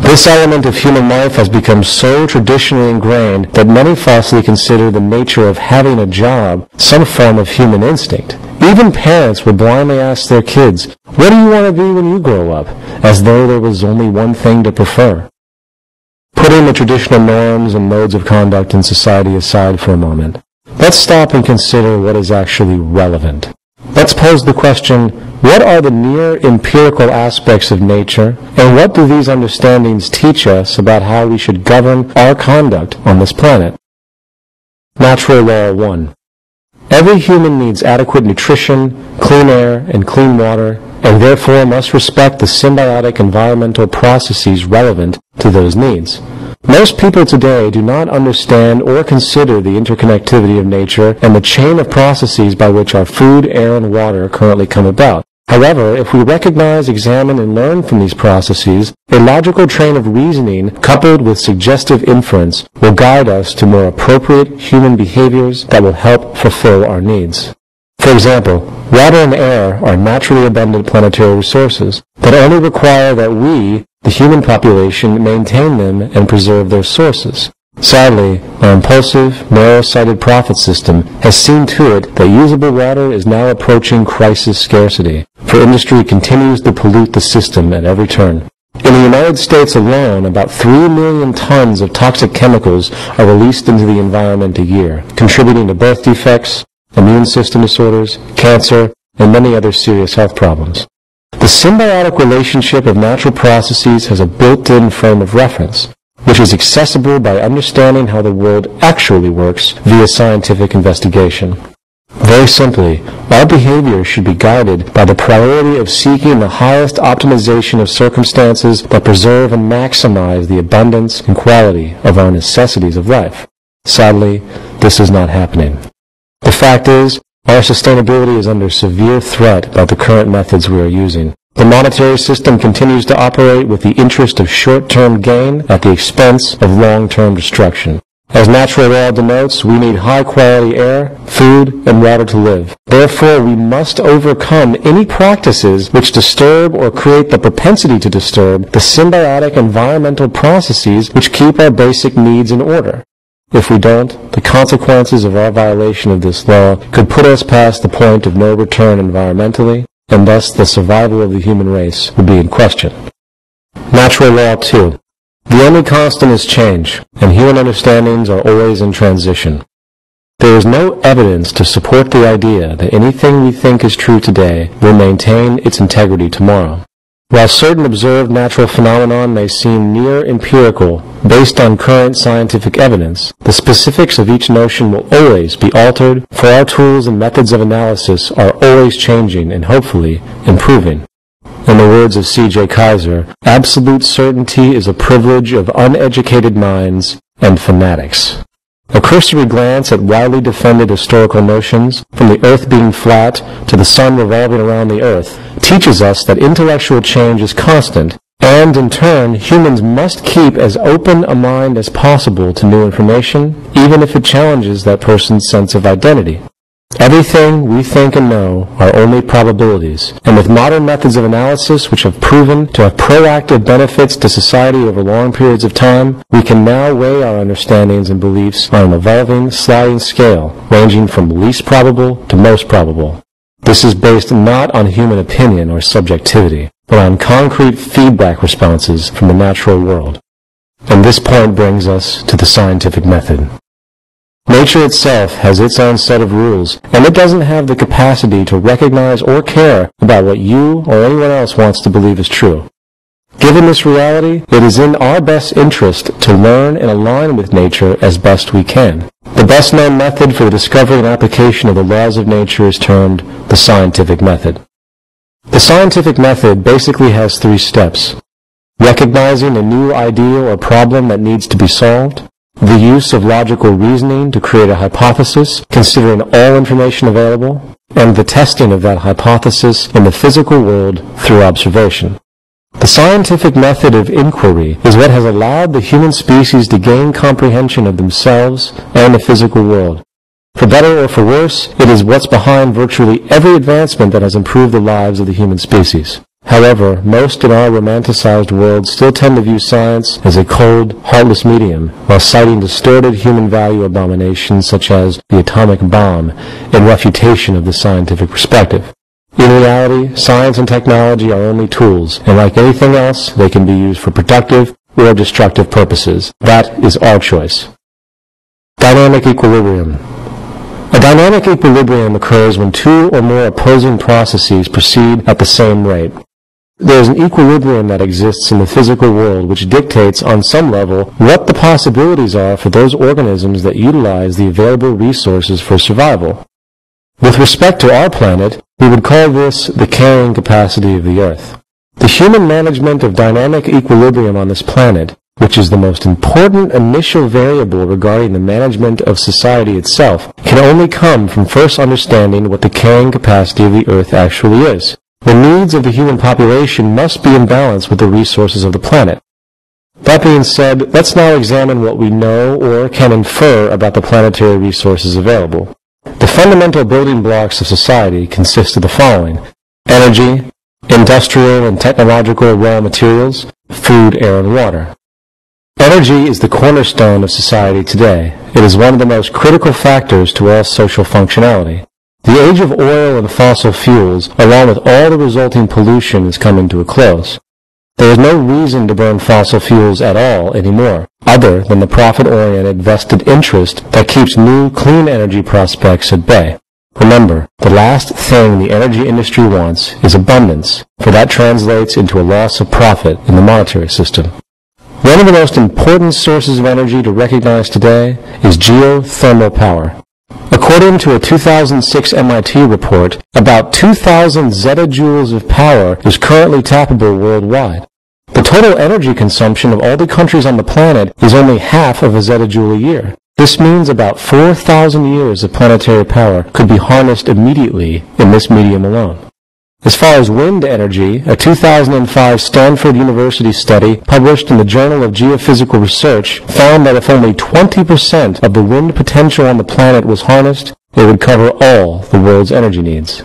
This element of human life has become so traditionally ingrained that many falsely consider the nature of having a job some form of human instinct. Even parents will blindly ask their kids, "What do you want to be when you grow up?" as though there was only one thing to prefer. Putting the traditional norms and modes of conduct in society aside for a moment, let's stop and consider what is actually relevant. Let's pose the question, what are the near empirical aspects of nature, and what do these understandings teach us about how we should govern our conduct on this planet? Natural Law 1. Every human needs adequate nutrition, clean air, and clean water, and therefore must respect the symbiotic environmental processes relevant to those needs. Most people today do not understand or consider the interconnectivity of nature and the chain of processes by which our food, air, and water currently come about. However, if we recognize, examine, and learn from these processes, a logical train of reasoning coupled with suggestive inference will guide us to more appropriate human behaviors that will help fulfill our needs. For example, water and air are naturally abundant planetary resources that only require that we, the human population, maintain them and preserve their sources. Sadly, our impulsive, narrow-sighted profit system has seen to it that usable water is now approaching crisis scarcity, for industry continues to pollute the system at every turn. In the United States alone, about 3 million tons of toxic chemicals are released into the environment a year, contributing to birth defects, immune system disorders, cancer, and many other serious health problems. The symbiotic relationship of natural processes has a built-in frame of reference, which is accessible by understanding how the world actually works via scientific investigation. Very simply, our behavior should be guided by the priority of seeking the highest optimization of circumstances that preserve and maximize the abundance and quality of our necessities of life. Sadly, this is not happening. The fact is, our sustainability is under severe threat by the current methods we are using. The monetary system continues to operate with the interest of short-term gain at the expense of long-term destruction. As natural law denotes, we need high-quality air, food, and water to live. Therefore, we must overcome any practices which disturb or create the propensity to disturb the symbiotic environmental processes which keep our basic needs in order. If we don't, the consequences of our violation of this law could put us past the point of no return environmentally, and thus the survival of the human race would be in question. Natural law 2. The only constant is change, and human understandings are always in transition. There is no evidence to support the idea that anything we think is true today will maintain its integrity tomorrow. While certain observed natural phenomena may seem near empirical, based on current scientific evidence, the specifics of each notion will always be altered, for our tools and methods of analysis are always changing and hopefully improving. In the words of C.J. Kaiser, absolute certainty is a privilege of uneducated minds and fanatics. A cursory glance at widely defended historical notions, from the earth being flat to the sun revolving around the earth, teaches us that intellectual change is constant, and in turn, humans must keep as open a mind as possible to new information, even if it challenges that person's sense of identity. Everything we think and know are only probabilities, and with modern methods of analysis which have proven to have proactive benefits to society over long periods of time, we can now weigh our understandings and beliefs on an evolving, sliding scale, ranging from least probable to most probable. This is based not on human opinion or subjectivity, but on concrete feedback responses from the natural world. And this point brings us to the scientific method. Nature itself has its own set of rules, and it doesn't have the capacity to recognize or care about what you or anyone else wants to believe is true. Given this reality, it is in our best interest to learn and align with nature as best we can. The best known method for the discovery and application of the laws of nature is termed the scientific method. The scientific method basically has 3 steps: recognizing a new ideal or problem that needs to be solved, the use of logical reasoning to create a hypothesis, considering all information available, and the testing of that hypothesis in the physical world through observation. The scientific method of inquiry is what has allowed the human species to gain comprehension of themselves and the physical world. For better or for worse, it is what's behind virtually every advancement that has improved the lives of the human species. However, most in our romanticized world still tend to view science as a cold, heartless medium, while citing distorted human value abominations such as the atomic bomb in refutation of the scientific perspective. In reality, science and technology are only tools, and like anything else, they can be used for productive or destructive purposes. That is our choice. Dynamic equilibrium. A dynamic equilibrium occurs when 2 or more opposing processes proceed at the same rate. There is an equilibrium that exists in the physical world which dictates on some level what the possibilities are for those organisms that utilize the available resources for survival. With respect to our planet, we would call this the carrying capacity of the Earth. The human management of dynamic equilibrium on this planet, which is the most important initial variable regarding the management of society itself, can only come from first understanding what the carrying capacity of the Earth actually is. The needs of the human population must be in balance with the resources of the planet. That being said, let's now examine what we know or can infer about the planetary resources available. The fundamental building blocks of society consist of the following: energy, industrial and technological raw materials, food, air, and water. Energy is the cornerstone of society today. It is one of the most critical factors to all social functionality. The age of oil and fossil fuels, along with all the resulting pollution, is coming to a close. There is no reason to burn fossil fuels at all anymore, other than the profit-oriented vested interest that keeps new clean energy prospects at bay. Remember, the last thing the energy industry wants is abundance, for that translates into a loss of profit in the monetary system. One of the most important sources of energy to recognize today is geothermal power. According to a 2006 MIT report, about 2,000 zettajoules of power is currently tappable worldwide. The total energy consumption of all the countries on the planet is only half of a zettajoule a year. This means about 4,000 years of planetary power could be harnessed immediately in this medium alone. As far as wind energy, a 2005 Stanford University study published in the Journal of Geophysical Research found that if only 20% of the wind potential on the planet was harnessed, it would cover all the world's energy needs.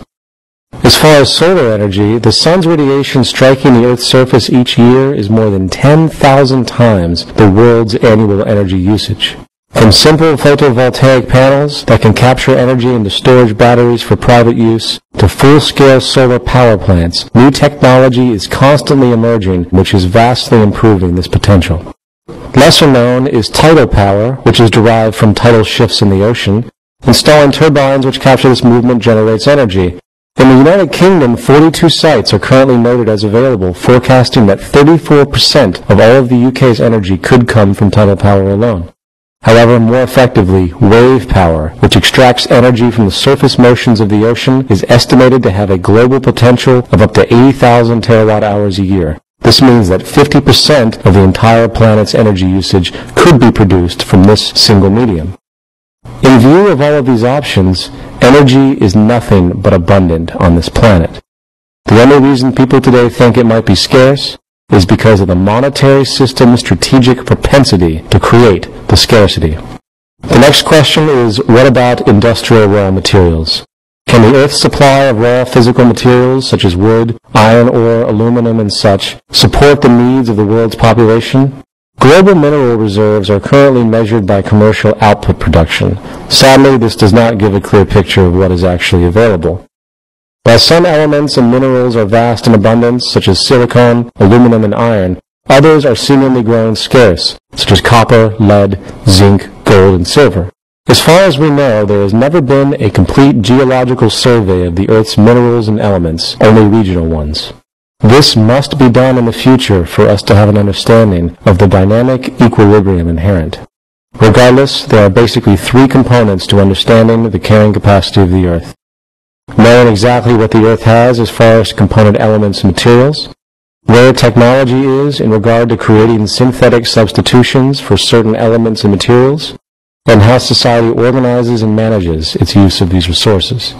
As far as solar energy, the sun's radiation striking the Earth's surface each year is more than 10,000 times the world's annual energy usage. From simple photovoltaic panels that can capture energy into storage batteries for private use to full-scale solar power plants, new technology is constantly emerging, which is vastly improving this potential. Lesser known is tidal power, which is derived from tidal shifts in the ocean. Installing turbines which capture this movement generates energy. In the United Kingdom, 42 sites are currently noted as available, forecasting that 34% of all of the UK's energy could come from tidal power alone. However, more effectively, wave power, which extracts energy from the surface motions of the ocean, is estimated to have a global potential of up to 80,000 terawatt-hours a year. This means that 50% of the entire planet's energy usage could be produced from this single medium. In view of all of these options, energy is nothing but abundant on this planet. The only reason people today think it might be scarce is because of the monetary system's strategic propensity to create the scarcity. The next question is, what about industrial raw materials? Can the Earth's supply of raw physical materials, such as wood, iron ore, aluminum, and such, support the needs of the world's population? Global mineral reserves are currently measured by commercial output production. Sadly, this does not give a clear picture of what is actually available. While some elements and minerals are vast in abundance, such as silicon, aluminum, and iron, others are seemingly growing scarce, such as copper, lead, zinc, gold, and silver. As far as we know, there has never been a complete geological survey of the Earth's minerals and elements, only regional ones. This must be done in the future for us to have an understanding of the dynamic equilibrium inherent. Regardless, there are basically three components to understanding the carrying capacity of the Earth. Knowing exactly what the Earth has as far as component elements and materials, where technology is in regard to creating synthetic substitutions for certain elements and materials, and how society organizes and manages its use of these resources.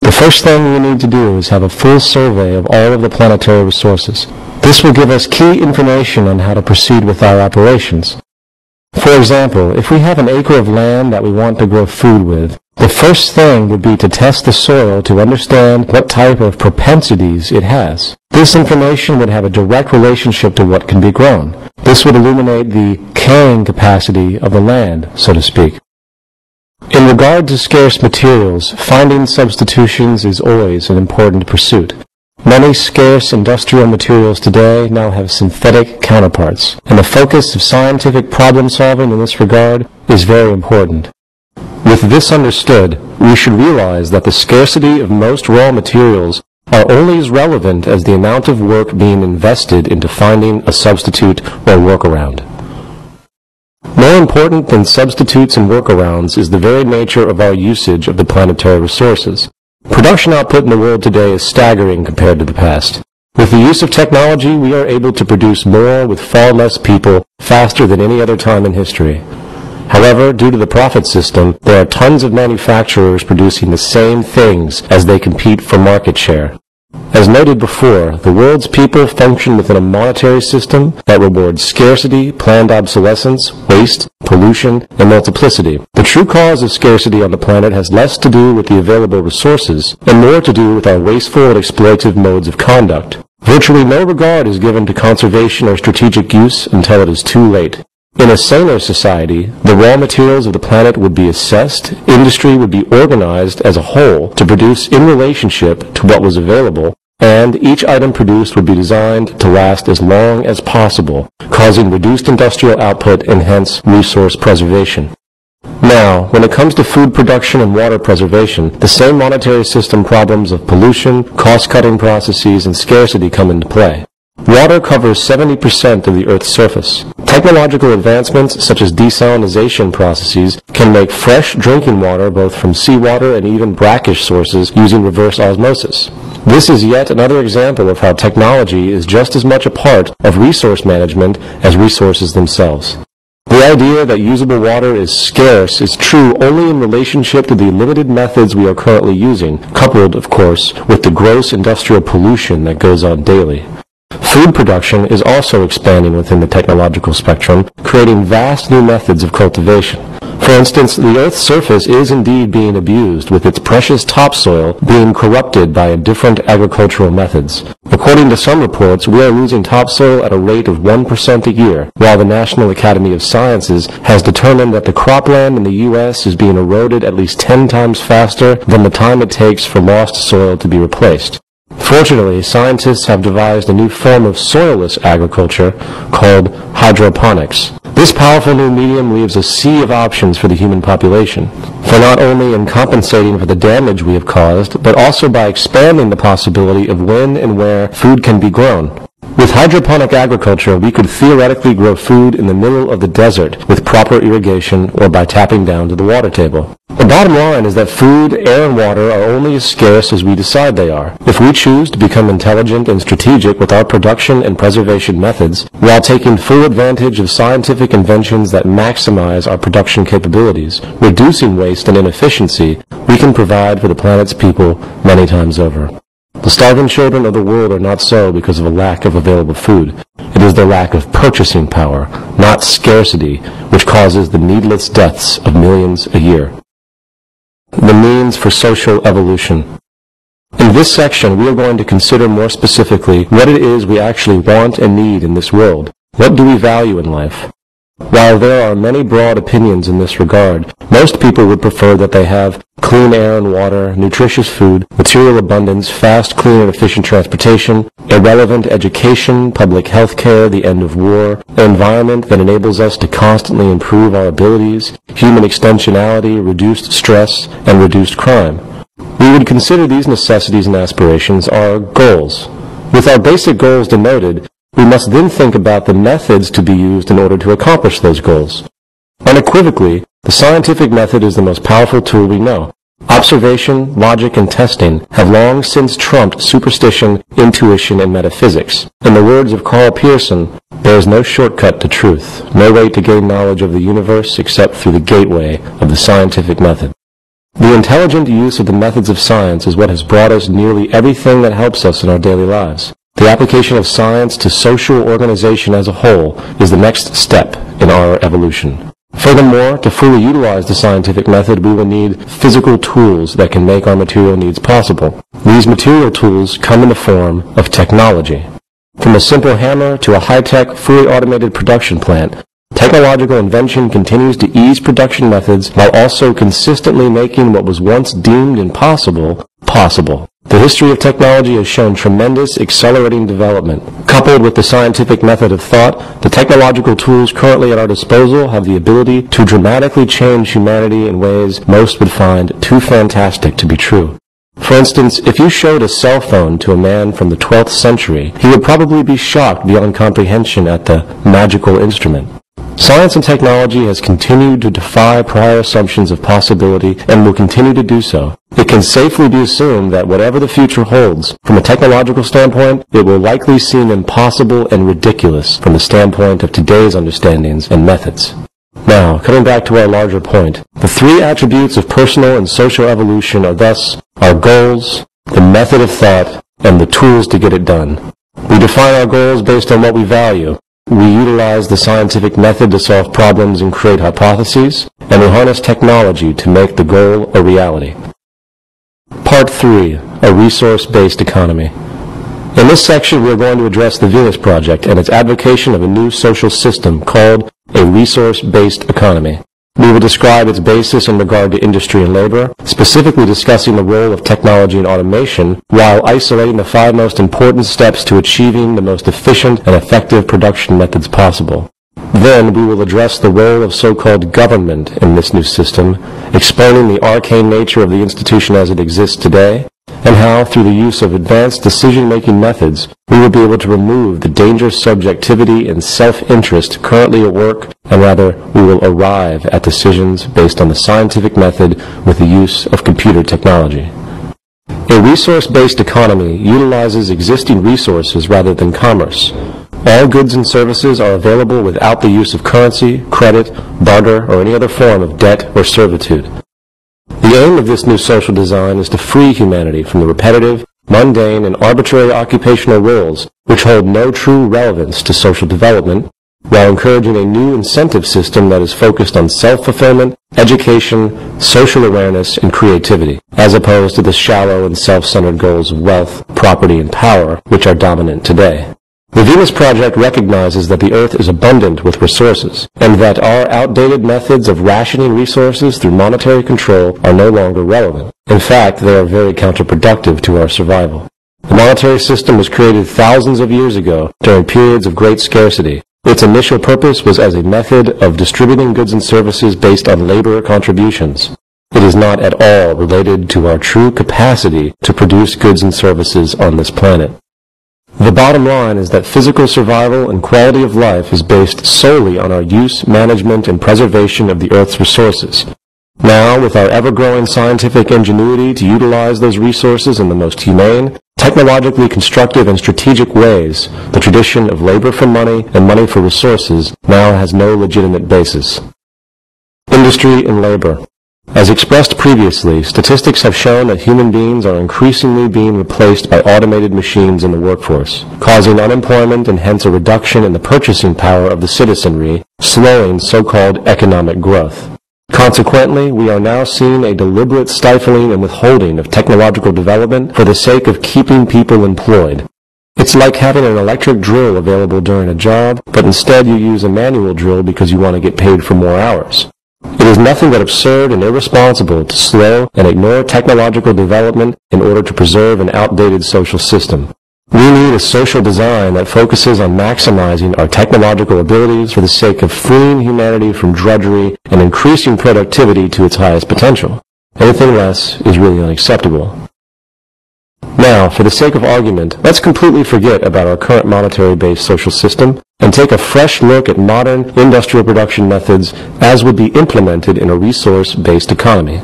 The first thing we need to do is have a full survey of all of the planetary resources. This will give us key information on how to proceed with our operations. For example, if we have an acre of land that we want to grow food with, the first thing would be to test the soil to understand what type of propensities it has. This information would have a direct relationship to what can be grown. This would illuminate the carrying capacity of the land, so to speak. In regard to scarce materials, finding substitutions is always an important pursuit. Many scarce industrial materials today now have synthetic counterparts, and the focus of scientific problem solving in this regard is very important. With this understood, we should realize that the scarcity of most raw materials are only as relevant as the amount of work being invested into finding a substitute or workaround. More important than substitutes and workarounds is the very nature of our usage of the planetary resources. Production output in the world today is staggering compared to the past. With the use of technology, we are able to produce more with far less people faster than any other time in history. However, due to the profit system, there are tons of manufacturers producing the same things as they compete for market share. As noted before, the world's people function within a monetary system that rewards scarcity, planned obsolescence, waste, pollution, and multiplicity. The true cause of scarcity on the planet has less to do with the available resources and more to do with our wasteful and exploitive modes of conduct. Virtually no regard is given to conservation or strategic use until it is too late. In a saner society, the raw materials of the planet would be assessed, industry would be organized as a whole to produce in relationship to what was available, and each item produced would be designed to last as long as possible, causing reduced industrial output and hence resource preservation. Now, when it comes to food production and water preservation, the same monetary system problems of pollution, cost-cutting processes, and scarcity come into play. Water covers 70% of the Earth's surface. Technological advancements such as desalination processes can make fresh drinking water both from seawater and even brackish sources using reverse osmosis. This is yet another example of how technology is just as much a part of resource management as resources themselves. The idea that usable water is scarce is true only in relationship to the limited methods we are currently using, coupled, of course, with the gross industrial pollution that goes on daily. Food production is also expanding within the technological spectrum, creating vast new methods of cultivation. For instance, the Earth's surface is indeed being abused, with its precious topsoil being corrupted by different agricultural methods. According to some reports, we are losing topsoil at a rate of 1% a year, while the National Academy of Sciences has determined that the cropland in the U.S. is being eroded at least 10 times faster than the time it takes for lost soil to be replaced. Fortunately, scientists have devised a new form of soilless agriculture called hydroponics. This powerful new medium leaves a sea of options for the human population, for not only in compensating for the damage we have caused, but also by expanding the possibility of when and where food can be grown. With hydroponic agriculture, we could theoretically grow food in the middle of the desert with proper irrigation or by tapping down to the water table. The bottom line is that food, air, and water are only as scarce as we decide they are. If we choose to become intelligent and strategic with our production and preservation methods, while taking full advantage of scientific inventions that maximize our production capabilities, reducing waste and inefficiency, we can provide for the planet's people many times over. The starving children of the world are not so because of a lack of available food. It is their lack of purchasing power, not scarcity, which causes the needless deaths of millions a year. The means for social evolution. In this section, we are going to consider more specifically what it is we actually want and need in this world. What do we value in life? While there are many broad opinions in this regard, most people would prefer that they have clean air and water, nutritious food, material abundance, fast, clean, and efficient transportation, irrelevant education, public health care, the end of war, an environment that enables us to constantly improve our abilities, human extensionality, reduced stress, and reduced crime. We would consider these necessities and aspirations our goals. With our basic goals denoted, we must then think about the methods to be used in order to accomplish those goals. Unequivocally, the scientific method is the most powerful tool we know. Observation, logic, and testing have long since trumped superstition, intuition, and metaphysics. In the words of Carl Pearson, there is no shortcut to truth, no way to gain knowledge of the universe except through the gateway of the scientific method. The intelligent use of the methods of science is what has brought us nearly everything that helps us in our daily lives. The application of science to social organization as a whole is the next step in our evolution. Furthermore, to fully utilize the scientific method, we will need physical tools that can make our material needs possible. These material tools come in the form of technology. From a simple hammer to a high-tech, fully automated production plant, technological invention continues to ease production methods while also consistently making what was once deemed impossible, possible. The history of technology has shown tremendous accelerating development. Coupled with the scientific method of thought, the technological tools currently at our disposal have the ability to dramatically change humanity in ways most would find too fantastic to be true. For instance, if you showed a cell phone to a man from the 12th century, he would probably be shocked beyond comprehension at the magical instrument. Science and technology has continued to defy prior assumptions of possibility and will continue to do so. It can safely be assumed that whatever the future holds, from a technological standpoint, it will likely seem impossible and ridiculous from the standpoint of today's understandings and methods. Now, coming back to our larger point, the three attributes of personal and social evolution are thus our goals, the method of thought, and the tools to get it done. We define our goals based on what we value. We utilize the scientific method to solve problems and create hypotheses, and we harness technology to make the goal a reality. Part 3. A resource-based economy. In this section, we are going to address the Venus Project and its advocation of a new social system called a resource-based economy. We will describe its basis in regard to industry and labor, specifically discussing the role of technology and automation, while isolating the 5 most important steps to achieving the most efficient and effective production methods possible. Then we will address the role of so-called government in this new system, explaining the arcane nature of the institution as it exists today, and how, through the use of advanced decision-making methods, we will be able to remove the dangerous subjectivity and self-interest currently at work, and rather, we will arrive at decisions based on the scientific method with the use of computer technology. A resource-based economy utilizes existing resources rather than commerce. All goods and services are available without the use of currency, credit, barter, or any other form of debt or servitude. The aim of this new social design is to free humanity from the repetitive, mundane, and arbitrary occupational roles which hold no true relevance to social development, while encouraging a new incentive system that is focused on self-fulfillment, education, social awareness, and creativity, as opposed to the shallow and self-centered goals of wealth, property, and power which are dominant today. The Venus Project recognizes that the Earth is abundant with resources, and that our outdated methods of rationing resources through monetary control are no longer relevant. In fact, they are very counterproductive to our survival. The monetary system was created thousands of years ago during periods of great scarcity. Its initial purpose was as a method of distributing goods and services based on labor contributions. It is not at all related to our true capacity to produce goods and services on this planet. The bottom line is that physical survival and quality of life is based solely on our use, management, and preservation of the Earth's resources. Now, with our ever-growing scientific ingenuity to utilize those resources in the most humane, technologically constructive, and strategic ways, the tradition of labor for money and money for resources now has no legitimate basis. Industry and labor. As expressed previously, statistics have shown that human beings are increasingly being replaced by automated machines in the workforce, causing unemployment and hence a reduction in the purchasing power of the citizenry, slowing so-called economic growth. Consequently, we are now seeing a deliberate stifling and withholding of technological development for the sake of keeping people employed. It's like having an electric drill available during a job, but instead you use a manual drill because you want to get paid for more hours. It is nothing but absurd and irresponsible to slow and ignore technological development in order to preserve an outdated social system. We need a social design that focuses on maximizing our technological abilities for the sake of freeing humanity from drudgery and increasing productivity to its highest potential. Anything less is really unacceptable. Now, for the sake of argument, let's completely forget about our current monetary-based social system and take a fresh look at modern industrial production methods as would be implemented in a resource-based economy.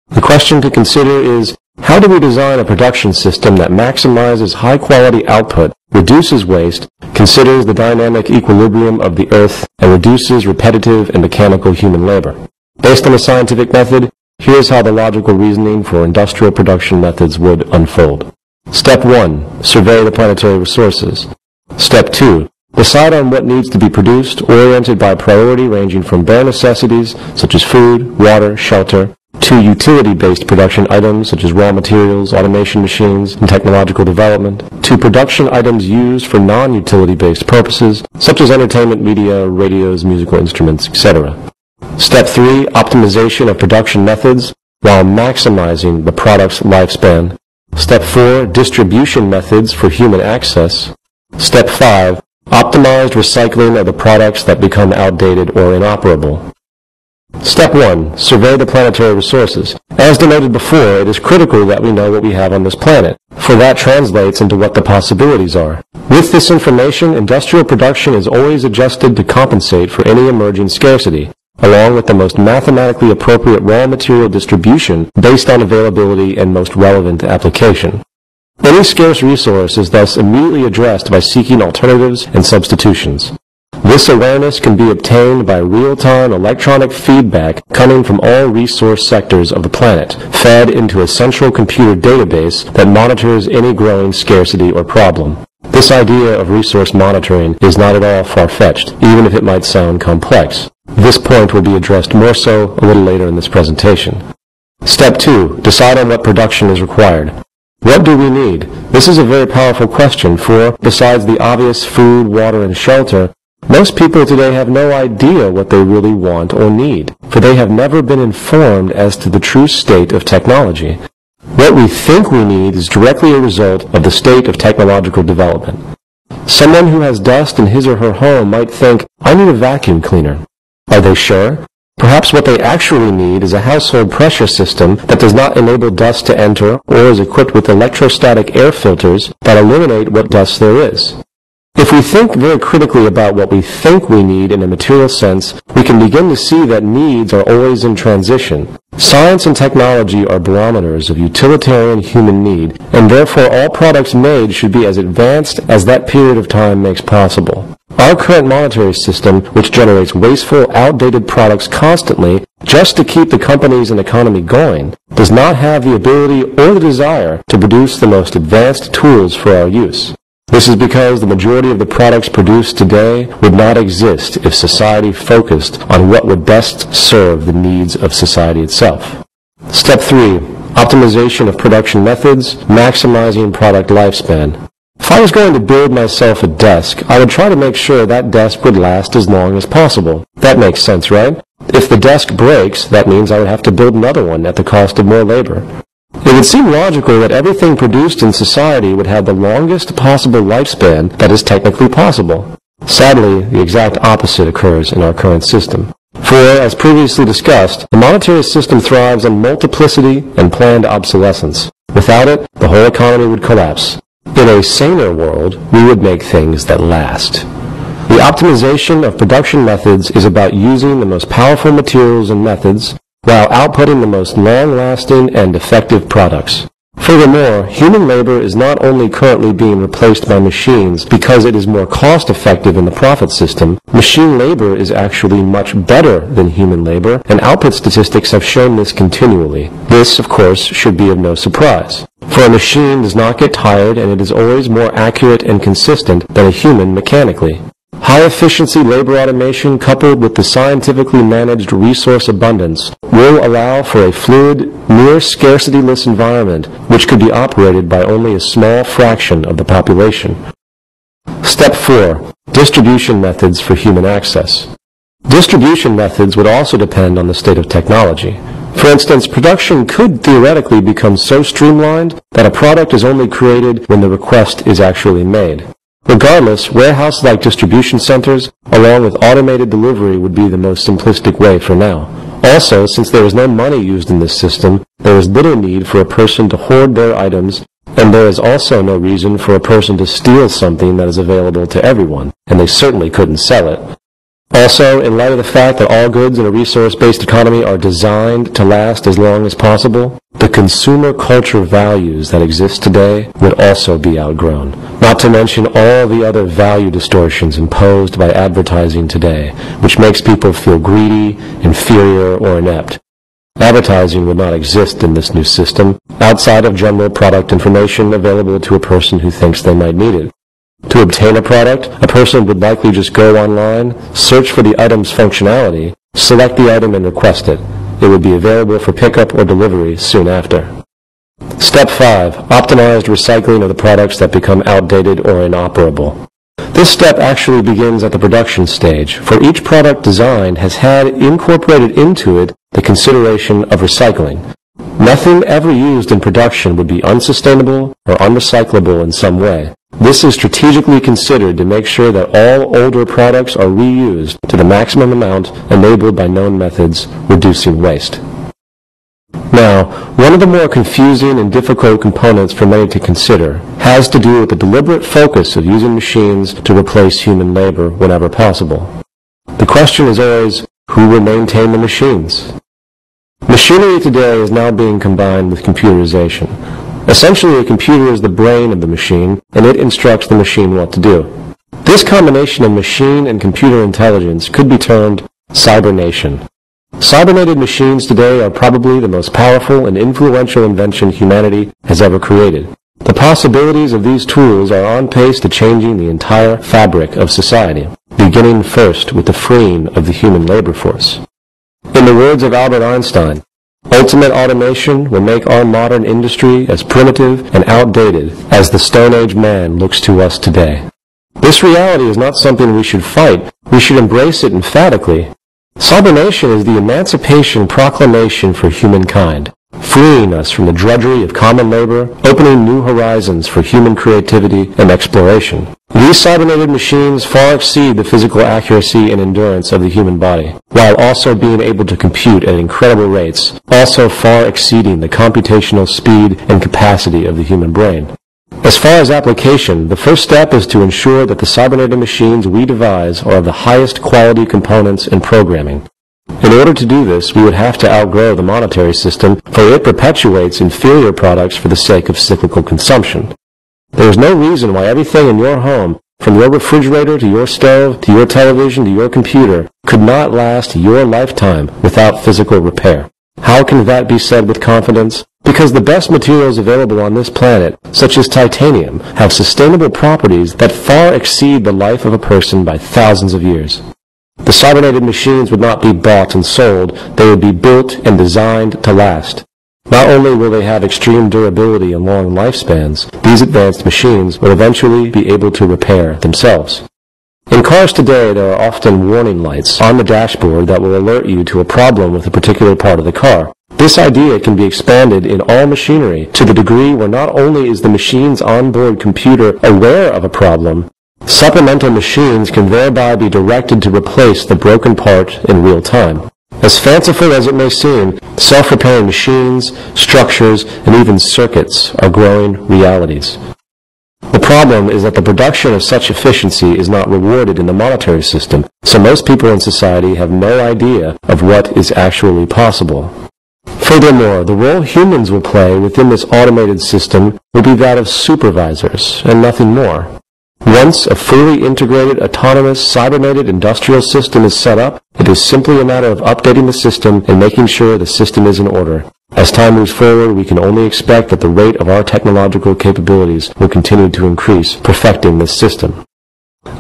The question to consider is, how do we design a production system that maximizes high-quality output, reduces waste, considers the dynamic equilibrium of the Earth, and reduces repetitive and mechanical human labor? Based on a scientific method, here's how the logical reasoning for industrial production methods would unfold. Step 1. Survey the planetary resources. Step 2. Decide on what needs to be produced, oriented by priority ranging from bare necessities, such as food, water, shelter, to utility-based production items, such as raw materials, automation machines, and technological development, to production items used for non-utility-based purposes, such as entertainment media, radios, musical instruments, etc. Step 3. Optimization of production methods while maximizing the product's lifespan. Step 4. Distribution methods for human access. Step 5. Optimized recycling of the products that become outdated or inoperable. Step 1. Survey the planetary resources. As denoted before, it is critical that we know what we have on this planet, for that translates into what the possibilities are. With this information, industrial production is always adjusted to compensate for any emerging scarcity, along with the most mathematically appropriate raw material distribution based on availability and most relevant application. Any scarce resource is thus immediately addressed by seeking alternatives and substitutions. This awareness can be obtained by real-time electronic feedback coming from all resource sectors of the planet, fed into a central computer database that monitors any growing scarcity or problem. This idea of resource monitoring is not at all far-fetched, even if it might sound complex. This point will be addressed more so a little later in this presentation. Step 2. Decide on what production is required. What do we need? This is a very powerful question, for, besides the obvious food, water, and shelter, most people today have no idea what they really want or need, for they have never been informed as to the true state of technology. What we think we need is directly a result of the state of technological development. Someone who has dust in his or her home might think, I need a vacuum cleaner. Are they sure? Perhaps what they actually need is a household pressure system that does not enable dust to enter or is equipped with electrostatic air filters that eliminate what dust there is. If we think very critically about what we think we need in a material sense, we can begin to see that needs are always in transition. Science and technology are barometers of utilitarian human need, and therefore all products made should be as advanced as that period of time makes possible. Our current monetary system, which generates wasteful, outdated products constantly just to keep the companies and economy going, does not have the ability or the desire to produce the most advanced tools for our use. This is because the majority of the products produced today would not exist if society focused on what would best serve the needs of society itself. Step 3. Optimization of production methods, maximizing product lifespan. If I was going to build myself a desk, I would try to make sure that desk would last as long as possible. That makes sense, right? If the desk breaks, that means I would have to build another one at the cost of more labor. It would seem logical that everything produced in society would have the longest possible lifespan that is technically possible. Sadly, the exact opposite occurs in our current system. For, as previously discussed, the monetary system thrives on multiplicity and planned obsolescence. Without it, the whole economy would collapse. In a saner world, we would make things that last. The optimization of production methods is about using the most powerful materials and methods while outputting the most long-lasting and effective products. Furthermore, human labor is not only currently being replaced by machines because it is more cost-effective in the profit system, machine labor is actually much better than human labor, and output statistics have shown this continually. This, of course, should be of no surprise. For a machine does not get tired, and it is always more accurate and consistent than a human mechanically. High-efficiency labor automation coupled with the scientifically managed resource abundance will allow for a fluid, near scarcity-less environment which could be operated by only a small fraction of the population. Step 4. Distribution methods for human access. Distribution methods would also depend on the state of technology. For instance, production could theoretically become so streamlined that a product is only created when the request is actually made. Regardless, warehouse-like distribution centers, along with automated delivery, would be the most simplistic way for now. Also, since there is no money used in this system, there is little need for a person to hoard their items, and there is also no reason for a person to steal something that is available to everyone, and they certainly couldn't sell it. Also, in light of the fact that all goods in a resource-based economy are designed to last as long as possible, the consumer culture values that exist today would also be outgrown, not to mention all the other value distortions imposed by advertising today, which makes people feel greedy, inferior, or inept. Advertising would not exist in this new system, outside of general product information available to a person who thinks they might need it. To obtain a product, a person would likely just go online, search for the item's functionality, select the item and request it. It would be available for pickup or delivery soon after. Step 5. Optimized recycling of the products that become outdated or inoperable. This step actually begins at the production stage, for each product designed has had incorporated into it the consideration of recycling. Nothing ever used in production would be unsustainable or unrecyclable in some way. This is strategically considered to make sure that all older products are reused to the maximum amount enabled by known methods, reducing waste. Now, one of the more confusing and difficult components for many to consider has to do with the deliberate focus of using machines to replace human labor whenever possible. The question is always, who will maintain the machines? Machinery today is now being combined with computerization. Essentially, a computer is the brain of the machine, and it instructs the machine what to do. This combination of machine and computer intelligence could be termed cybernation. Cyberneted machines today are probably the most powerful and influential invention humanity has ever created. The possibilities of these tools are on pace to changing the entire fabric of society, beginning first with the freeing of the human labor force. In the words of Albert Einstein, ultimate automation will make our modern industry as primitive and outdated as the Stone Age man looks to us today. This reality is not something we should fight. We should embrace it emphatically. Cybernation is the emancipation proclamation for humankind, freeing us from the drudgery of common labor, opening new horizons for human creativity and exploration. These cybernetic machines far exceed the physical accuracy and endurance of the human body, while also being able to compute at incredible rates, also far exceeding the computational speed and capacity of the human brain. As far as application, the first step is to ensure that the cybernetic machines we devise are of the highest quality components and programming. In order to do this, we would have to outgrow the monetary system, for it perpetuates inferior products for the sake of cyclical consumption. There is no reason why everything in your home, from your refrigerator to your stove to your television to your computer, could not last your lifetime without physical repair. How can that be said with confidence? Because the best materials available on this planet, such as titanium, have sustainable properties that far exceed the life of a person by thousands of years. The cybernetic machines would not be bought and sold, they would be built and designed to last. Not only will they have extreme durability and long lifespans, these advanced machines will eventually be able to repair themselves. In cars today, there are often warning lights on the dashboard that will alert you to a problem with a particular part of the car. This idea can be expanded in all machinery to the degree where not only is the machine's onboard computer aware of a problem, supplemental machines can thereby be directed to replace the broken part in real time. As fanciful as it may seem, self-repairing machines, structures, and even circuits are growing realities. The problem is that the production of such efficiency is not rewarded in the monetary system, so most people in society have no idea of what is actually possible. Furthermore, the role humans will play within this automated system will be that of supervisors, and nothing more. Once a fully integrated, autonomous, cybernetic industrial system is set up, it is simply a matter of updating the system and making sure the system is in order. As time moves forward, we can only expect that the rate of our technological capabilities will continue to increase, perfecting this system.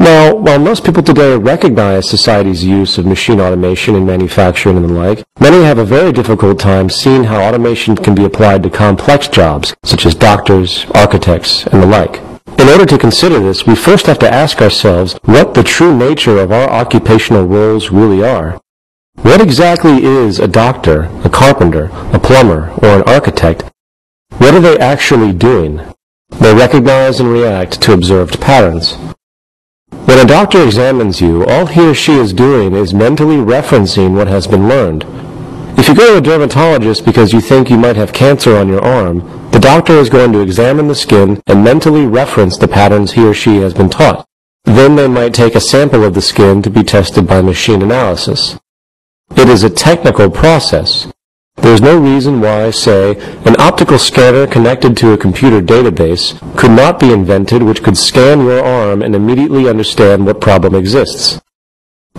Now, while most people today recognize society's use of machine automation in manufacturing and the like, many have a very difficult time seeing how automation can be applied to complex jobs, such as doctors, architects, and the like. In order to consider this, we first have to ask ourselves what the true nature of our occupational roles really are. What exactly is a doctor, a carpenter, a plumber, or an architect? What are they actually doing? They recognize and react to observed patterns. When a doctor examines you, all he or she is doing is mentally referencing what has been learned. If you go to a dermatologist because you think you might have cancer on your arm, the doctor is going to examine the skin and mentally reference the patterns he or she has been taught. Then they might take a sample of the skin to be tested by machine analysis. It is a technical process. There is no reason why, say, an optical scanner connected to a computer database could not be invented which could scan your arm and immediately understand what problem exists.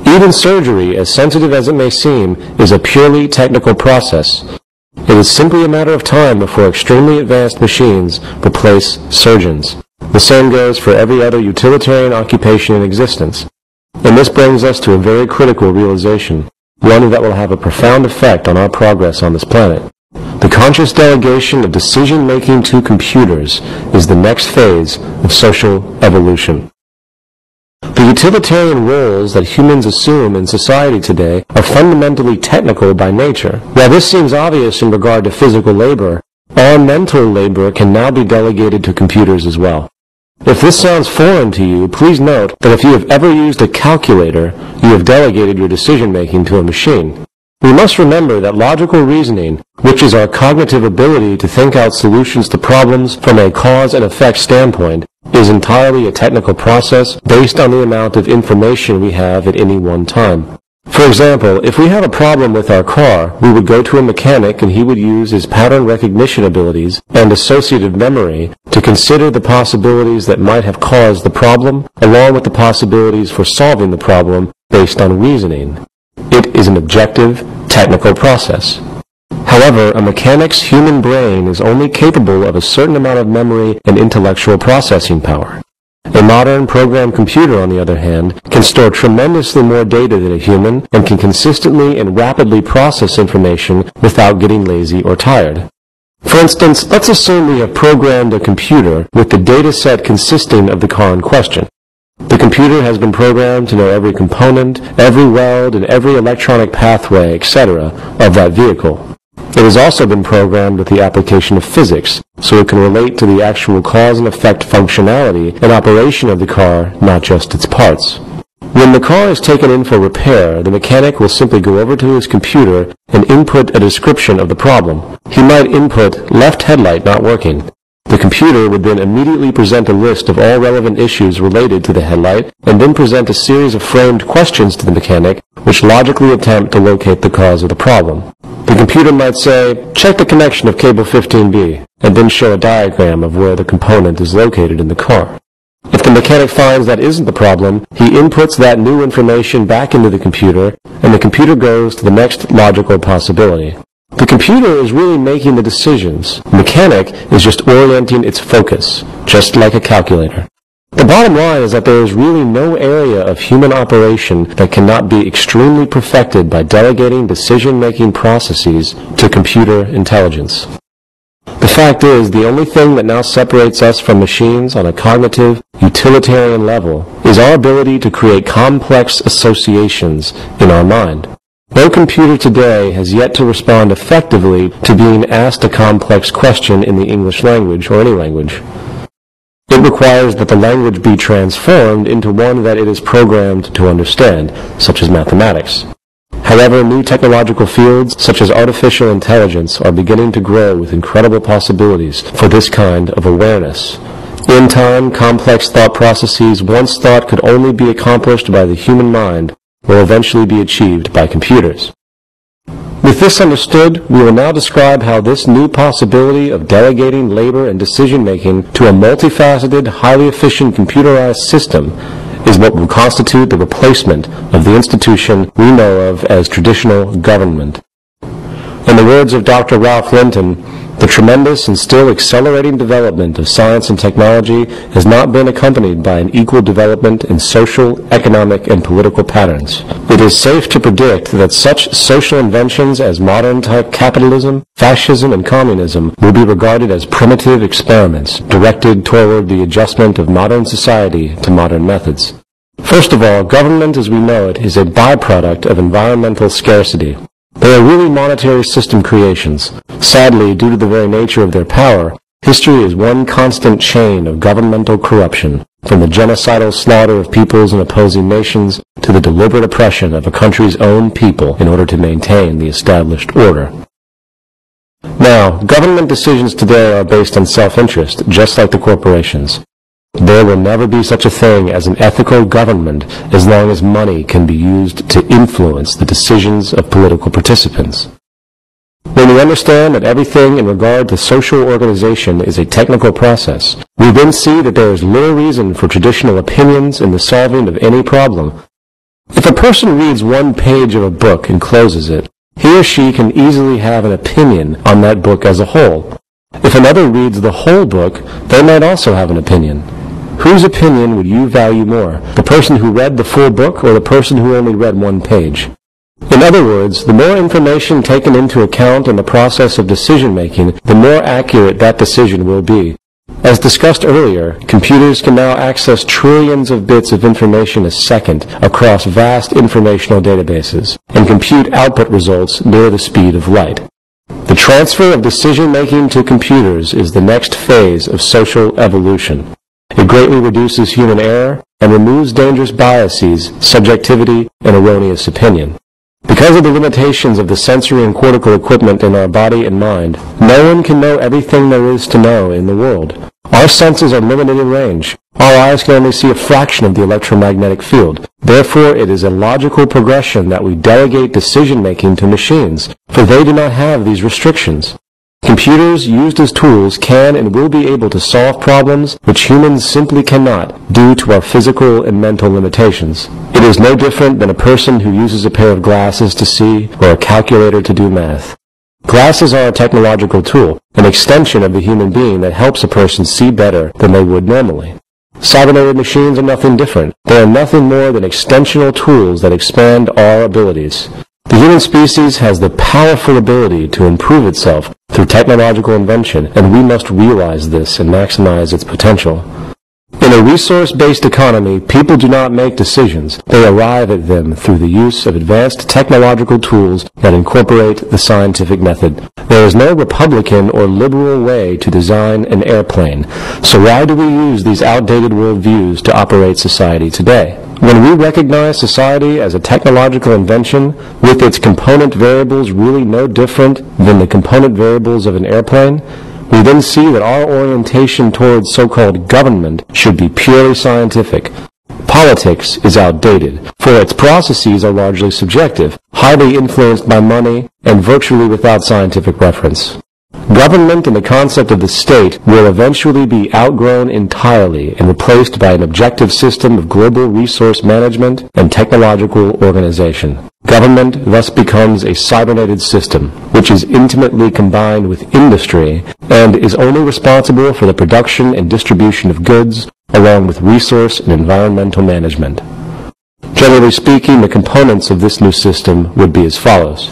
Even surgery, as sensitive as it may seem, is a purely technical process. It is simply a matter of time before extremely advanced machines replace surgeons. The same goes for every other utilitarian occupation in existence. And this brings us to a very critical realization, one that will have a profound effect on our progress on this planet. The conscious delegation of decision-making to computers is the next phase of social evolution. The utilitarian roles that humans assume in society today are fundamentally technical by nature. While this seems obvious in regard to physical labor, all mental labor can now be delegated to computers as well. If this sounds foreign to you, please note that if you have ever used a calculator, you have delegated your decision-making to a machine. We must remember that logical reasoning, which is our cognitive ability to think out solutions to problems from a cause and effect standpoint, is entirely a technical process based on the amount of information we have at any one time. For example, if we have a problem with our car, we would go to a mechanic and he would use his pattern recognition abilities and associative memory to consider the possibilities that might have caused the problem, along with the possibilities for solving the problem based on reasoning. It is an objective, technical process. However, a mechanic's human brain is only capable of a certain amount of memory and intellectual processing power. A modern programmed computer, on the other hand, can store tremendously more data than a human and can consistently and rapidly process information without getting lazy or tired. For instance, let's assume we have programmed a computer with the data set consisting of the car in question. The computer has been programmed to know every component, every weld, and every electronic pathway, etc. of that vehicle. It has also been programmed with the application of physics, so it can relate to the actual cause and effect functionality and operation of the car, not just its parts. When the car is taken in for repair, the mechanic will simply go over to his computer and input a description of the problem. He might input left headlight not working. The computer would then immediately present a list of all relevant issues related to the headlight and then present a series of framed questions to the mechanic which logically attempt to locate the cause of the problem. The computer might say, check the connection of cable 15B, and then show a diagram of where the component is located in the car. If the mechanic finds that isn't the problem, he inputs that new information back into the computer, and the computer goes to the next logical possibility. The computer is really making the decisions. The mechanic is just orienting its focus, just like a calculator. The bottom line is that there is really no area of human operation that cannot be extremely perfected by delegating decision-making processes to computer intelligence. The fact is, the only thing that now separates us from machines on a cognitive, utilitarian level is our ability to create complex associations in our mind. No computer today has yet to respond effectively to being asked a complex question in the English language or any language. It requires that the language be transformed into one that it is programmed to understand, such as mathematics. However, new technological fields, such as artificial intelligence, are beginning to grow with incredible possibilities for this kind of awareness. In time, complex thought processes once thought could only be accomplished by the human mind will eventually be achieved by computers. With this understood, we will now describe how this new possibility of delegating labor and decision-making to a multifaceted, highly efficient computerized system is what will constitute the replacement of the institution we know of as traditional government. In the words of Dr. Ralph Linton, the tremendous and still accelerating development of science and technology has not been accompanied by an equal development in social, economic, and political patterns. It is safe to predict that such social inventions as modern-type capitalism, fascism, and communism will be regarded as primitive experiments directed toward the adjustment of modern society to modern methods. First of all, government as we know it is a byproduct of environmental scarcity. They are really monetary system creations. Sadly, due to the very nature of their power, history is one constant chain of governmental corruption, from the genocidal slaughter of peoples and opposing nations to the deliberate oppression of a country's own people in order to maintain the established order. Now, government decisions today are based on self-interest, just like the corporations. There will never be such a thing as an ethical government as long as money can be used to influence the decisions of political participants. When we understand that everything in regard to social organization is a technical process, we then see that there is little reason for traditional opinions in the solving of any problem. If a person reads one page of a book and closes it, he or she can easily have an opinion on that book as a whole. If another reads the whole book, they might also have an opinion. Whose opinion would you value more, the person who read the full book or the person who only read one page? In other words, the more information taken into account in the process of decision-making, the more accurate that decision will be. As discussed earlier, computers can now access trillions of bits of information a second across vast informational databases, and compute output results near the speed of light. The transfer of decision-making to computers is the next phase of social evolution. It greatly reduces human error and removes dangerous biases, subjectivity, and erroneous opinion. Because of the limitations of the sensory and cortical equipment in our body and mind, no one can know everything there is to know in the world. Our senses are limited in range. Our eyes can only see a fraction of the electromagnetic field. Therefore, it is a logical progression that we delegate decision-making to machines, for they do not have these restrictions. Computers, used as tools, can and will be able to solve problems which humans simply cannot due to our physical and mental limitations. It is no different than a person who uses a pair of glasses to see or a calculator to do math. Glasses are a technological tool, an extension of the human being that helps a person see better than they would normally. Cybernetic machines are nothing different. They are nothing more than extensional tools that expand our abilities. The human species has the powerful ability to improve itself through technological invention, and we must realize this and maximize its potential. In In a resource-based economy, people do not make decisions. They arrive at them through the use of advanced technological tools that incorporate the scientific method. There is no Republican or liberal way to design an airplane. So why do we use these outdated worldviews to operate society today? When we recognize society as a technological invention, with its component variables really no different than the component variables of an airplane, we then see that our orientation towards so-called government should be purely scientific. Politics is outdated, for its processes are largely subjective, highly influenced by money, and virtually without scientific reference. Government and the concept of the state will eventually be outgrown entirely and replaced by an objective system of global resource management and technological organization. Government thus becomes a cyberneted system, which is intimately combined with industry and is only responsible for the production and distribution of goods, along with resource and environmental management. Generally speaking, the components of this new system would be as follows.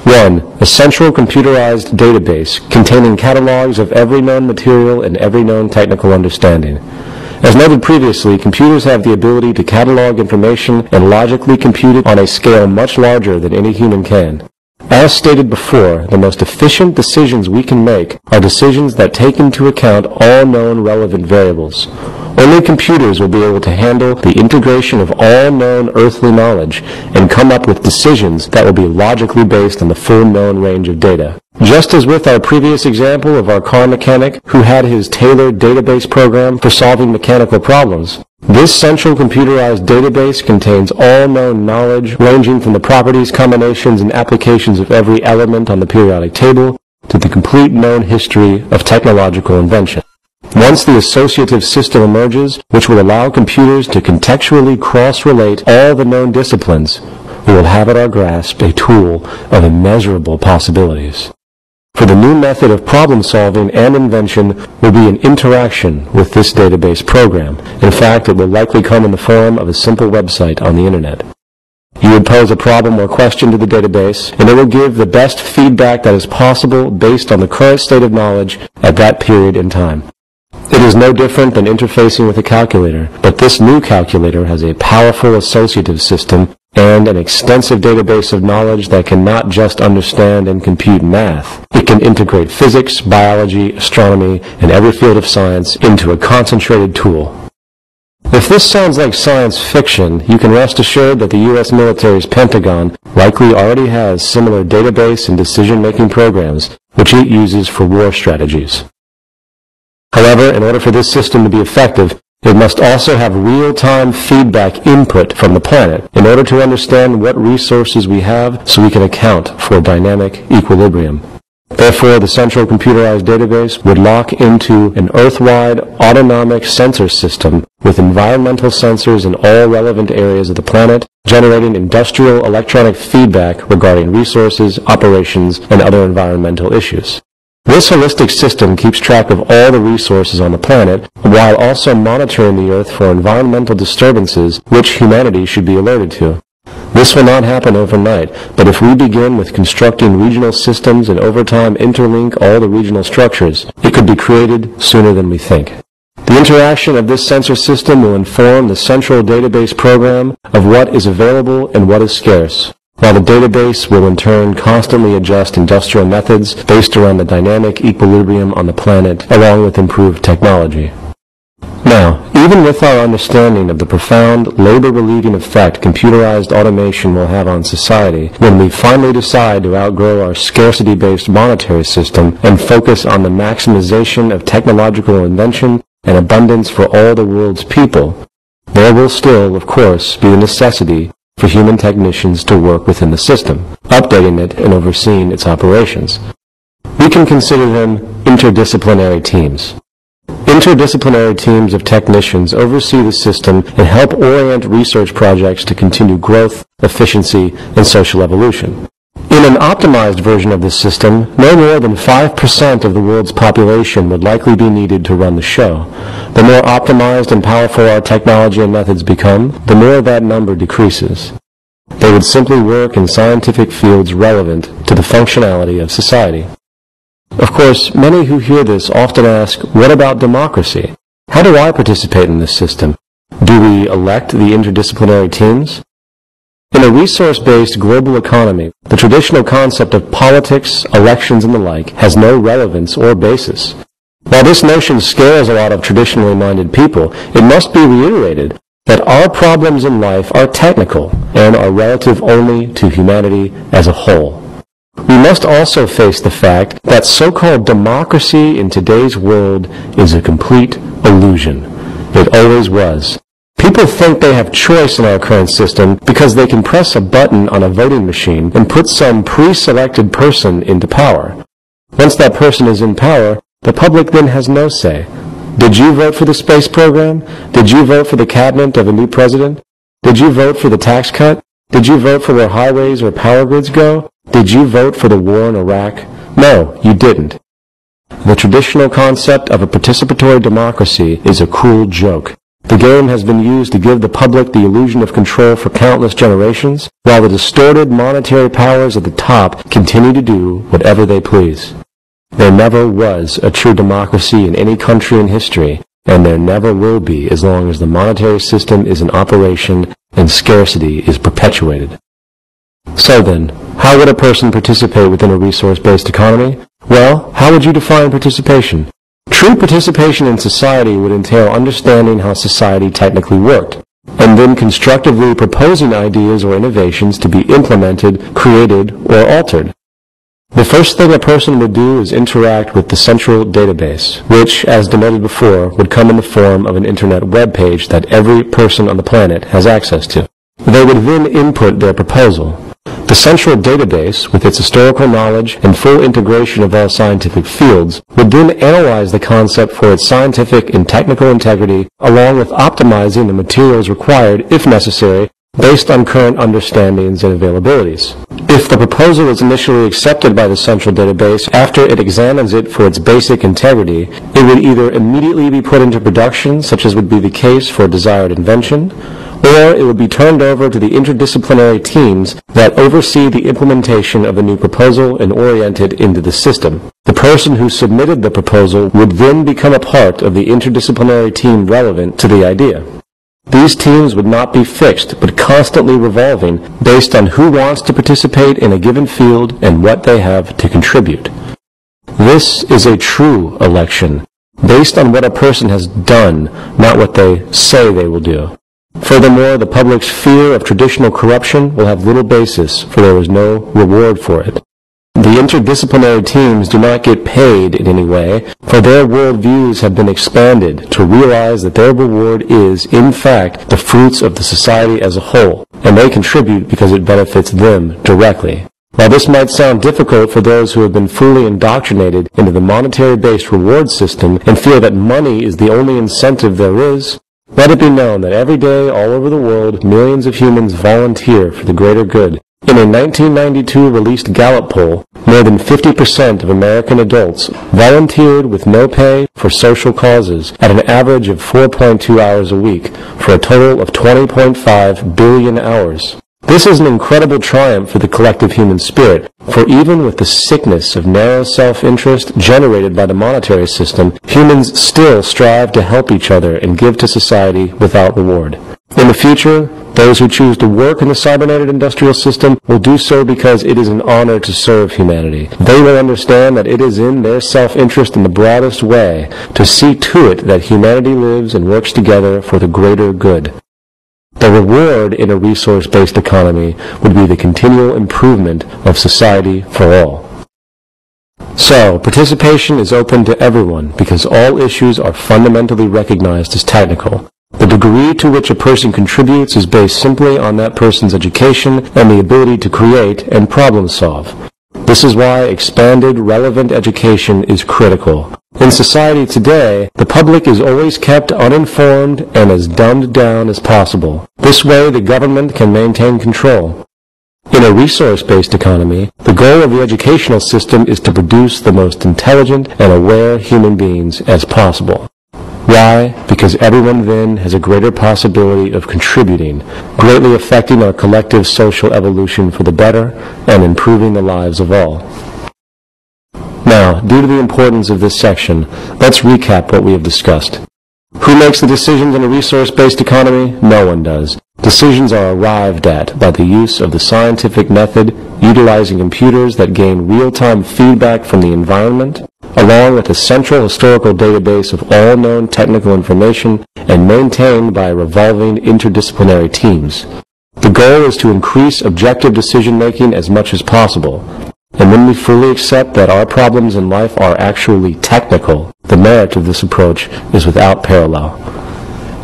1. A central computerized database containing catalogs of every known material and every known technical understanding. As noted previously, computers have the ability to catalog information and logically compute it on a scale much larger than any human can. As stated before, the most efficient decisions we can make are decisions that take into account all known relevant variables. Only computers will be able to handle the integration of all known earthly knowledge and come up with decisions that will be logically based on the full known range of data. Just as with our previous example of our car mechanic who had his tailored database program for solving mechanical problems, this central computerized database contains all known knowledge ranging from the properties, combinations, and applications of every element on the periodic table to the complete known history of technological invention. Once the associative system emerges, which will allow computers to contextually cross-relate all the known disciplines, we will have at our grasp a tool of immeasurable possibilities. For the new method of problem-solving and invention will be an interaction with this database program. In fact, it will likely come in the form of a simple website on the Internet. You would pose a problem or question to the database, and it will give the best feedback that is possible based on the current state of knowledge at that period in time. It is no different than interfacing with a calculator, but this new calculator has a powerful associative system and an extensive database of knowledge that can not just understand and compute math. It can integrate physics, biology, astronomy, and every field of science into a concentrated tool. If this sounds like science fiction, you can rest assured that the U.S. military's Pentagon likely already has similar database and decision-making programs, which it uses for war strategies. However, in order for this system to be effective, it must also have real-time feedback input from the planet in order to understand what resources we have so we can account for dynamic equilibrium. Therefore, the central computerized database would lock into an Earth-wide autonomic sensor system with environmental sensors in all relevant areas of the planet, generating industrial electronic feedback regarding resources, operations, and other environmental issues. This holistic system keeps track of all the resources on the planet while also monitoring the Earth for environmental disturbances which humanity should be alerted to. This will not happen overnight, but if we begin with constructing regional systems and over time interlink all the regional structures, it could be created sooner than we think. The interaction of this sensor system will inform the central database program of what is available and what is scarce, while the database will in turn constantly adjust industrial methods based around the dynamic equilibrium on the planet along with improved technology. Now, even with our understanding of the profound labor-relieving effect computerized automation will have on society, when we finally decide to outgrow our scarcity-based monetary system and focus on the maximization of technological invention and abundance for all the world's people, there will still, of course, be the necessity for human technicians to work within the system, updating it and overseeing its operations. We can consider them interdisciplinary teams. Interdisciplinary teams of technicians oversee the system and help orient research projects to continue growth, efficiency, and social evolution. In an optimized version of this system, no more than 5% of the world's population would likely be needed to run the show. The more optimized and powerful our technology and methods become, the more that number decreases. They would simply work in scientific fields relevant to the functionality of society. Of course, many who hear this often ask, what about democracy? How do I participate in this system? Do we elect the interdisciplinary teams? In a resource-based global economy, the traditional concept of politics, elections, and the like has no relevance or basis. While this notion scares a lot of traditionally minded people, it must be reiterated that our problems in life are technical and are relative only to humanity as a whole. We must also face the fact that so-called democracy in today's world is a complete illusion. It always was. People think they have choice in our current system because they can press a button on a voting machine and put some pre-selected person into power. Once that person is in power, the public then has no say. Did you vote for the space program? Did you vote for the cabinet of a new president? Did you vote for the tax cut? Did you vote for where highways or power grids go? Did you vote for the war in Iraq? No, you didn't. The traditional concept of a participatory democracy is a cruel joke. The game has been used to give the public the illusion of control for countless generations, while the distorted monetary powers at the top continue to do whatever they please. There never was a true democracy in any country in history, and there never will be as long as the monetary system is in operation and scarcity is perpetuated. So then, how would a person participate within a resource-based economy? Well, how would you define participation? True participation in society would entail understanding how society technically worked, and then constructively proposing ideas or innovations to be implemented, created, or altered. The first thing a person would do is interact with the central database, which, as denoted before, would come in the form of an internet web page that every person on the planet has access to. They would then input their proposal. The central database, with its historical knowledge and full integration of all scientific fields, would then analyze the concept for its scientific and technical integrity, along with optimizing the materials required, if necessary, based on current understandings and availabilities. If the proposal is initially accepted by the central database, after it examines it for its basic integrity, it would either immediately be put into production, such as would be the case for a desired invention, or it would be turned over to the interdisciplinary teams that oversee the implementation of the new proposal and orient it into the system. The person who submitted the proposal would then become a part of the interdisciplinary team relevant to the idea. These teams would not be fixed, but constantly revolving based on who wants to participate in a given field and what they have to contribute. This is a true election, based on what a person has done, not what they say they will do. Furthermore, the public's fear of traditional corruption will have little basis, for there is no reward for it. The interdisciplinary teams do not get paid in any way, for their worldviews have been expanded to realize that their reward is, in fact, the fruits of the society as a whole, and they contribute because it benefits them directly. While this might sound difficult for those who have been fully indoctrinated into the monetary-based reward system and feel that money is the only incentive there is, let it be known that every day all over the world millions of humans volunteer for the greater good. In a 1992 released Gallup poll, more than 50% of American adults volunteered with no pay for social causes at an average of 4.2 hours a week, for a total of 20.5 billion hours. This is an incredible triumph for the collective human spirit, for even with the sickness of narrow self-interest generated by the monetary system, humans still strive to help each other and give to society without reward. In the future, those who choose to work in the cybernetic industrial system will do so because it is an honor to serve humanity. They will understand that it is in their self-interest in the broadest way to see to it that humanity lives and works together for the greater good. The reward in a resource-based economy would be the continual improvement of society for all. So, participation is open to everyone because all issues are fundamentally recognized as technical. The degree to which a person contributes is based simply on that person's education and the ability to create and problem solve. This is why expanded, relevant education is critical. In society today, the public is always kept uninformed and as dumbed down as possible. This way, the government can maintain control. In a resource-based economy, the goal of the educational system is to produce the most intelligent and aware human beings as possible. Why? Because everyone then has a greater possibility of contributing, greatly affecting our collective social evolution for the better and improving the lives of all. Now, due to the importance of this section, let's recap what we have discussed. Who makes the decisions in a resource-based economy? No one does. Decisions are arrived at by the use of the scientific method, utilizing computers that gain real-time feedback from the environment, along with a central historical database of all known technical information and maintained by revolving interdisciplinary teams. The goal is to increase objective decision-making as much as possible. And when we fully accept that our problems in life are actually technical, the merit of this approach is without parallel.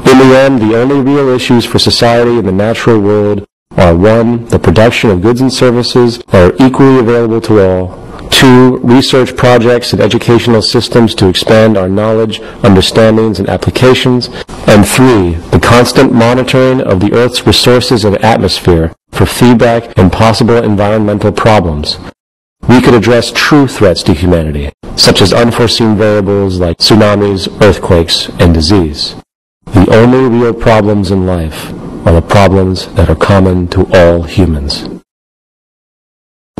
In the end, the only real issues for society in the natural world are 1. The production of goods and services that are equally available to all. 2. Research projects and educational systems to expand our knowledge, understandings, and applications. And 3. The constant monitoring of the Earth's resources and atmosphere for feedback and possible environmental problems. We could address true threats to humanity, such as unforeseen variables like tsunamis, earthquakes, and disease. The only real problems in life are the problems that are common to all humans.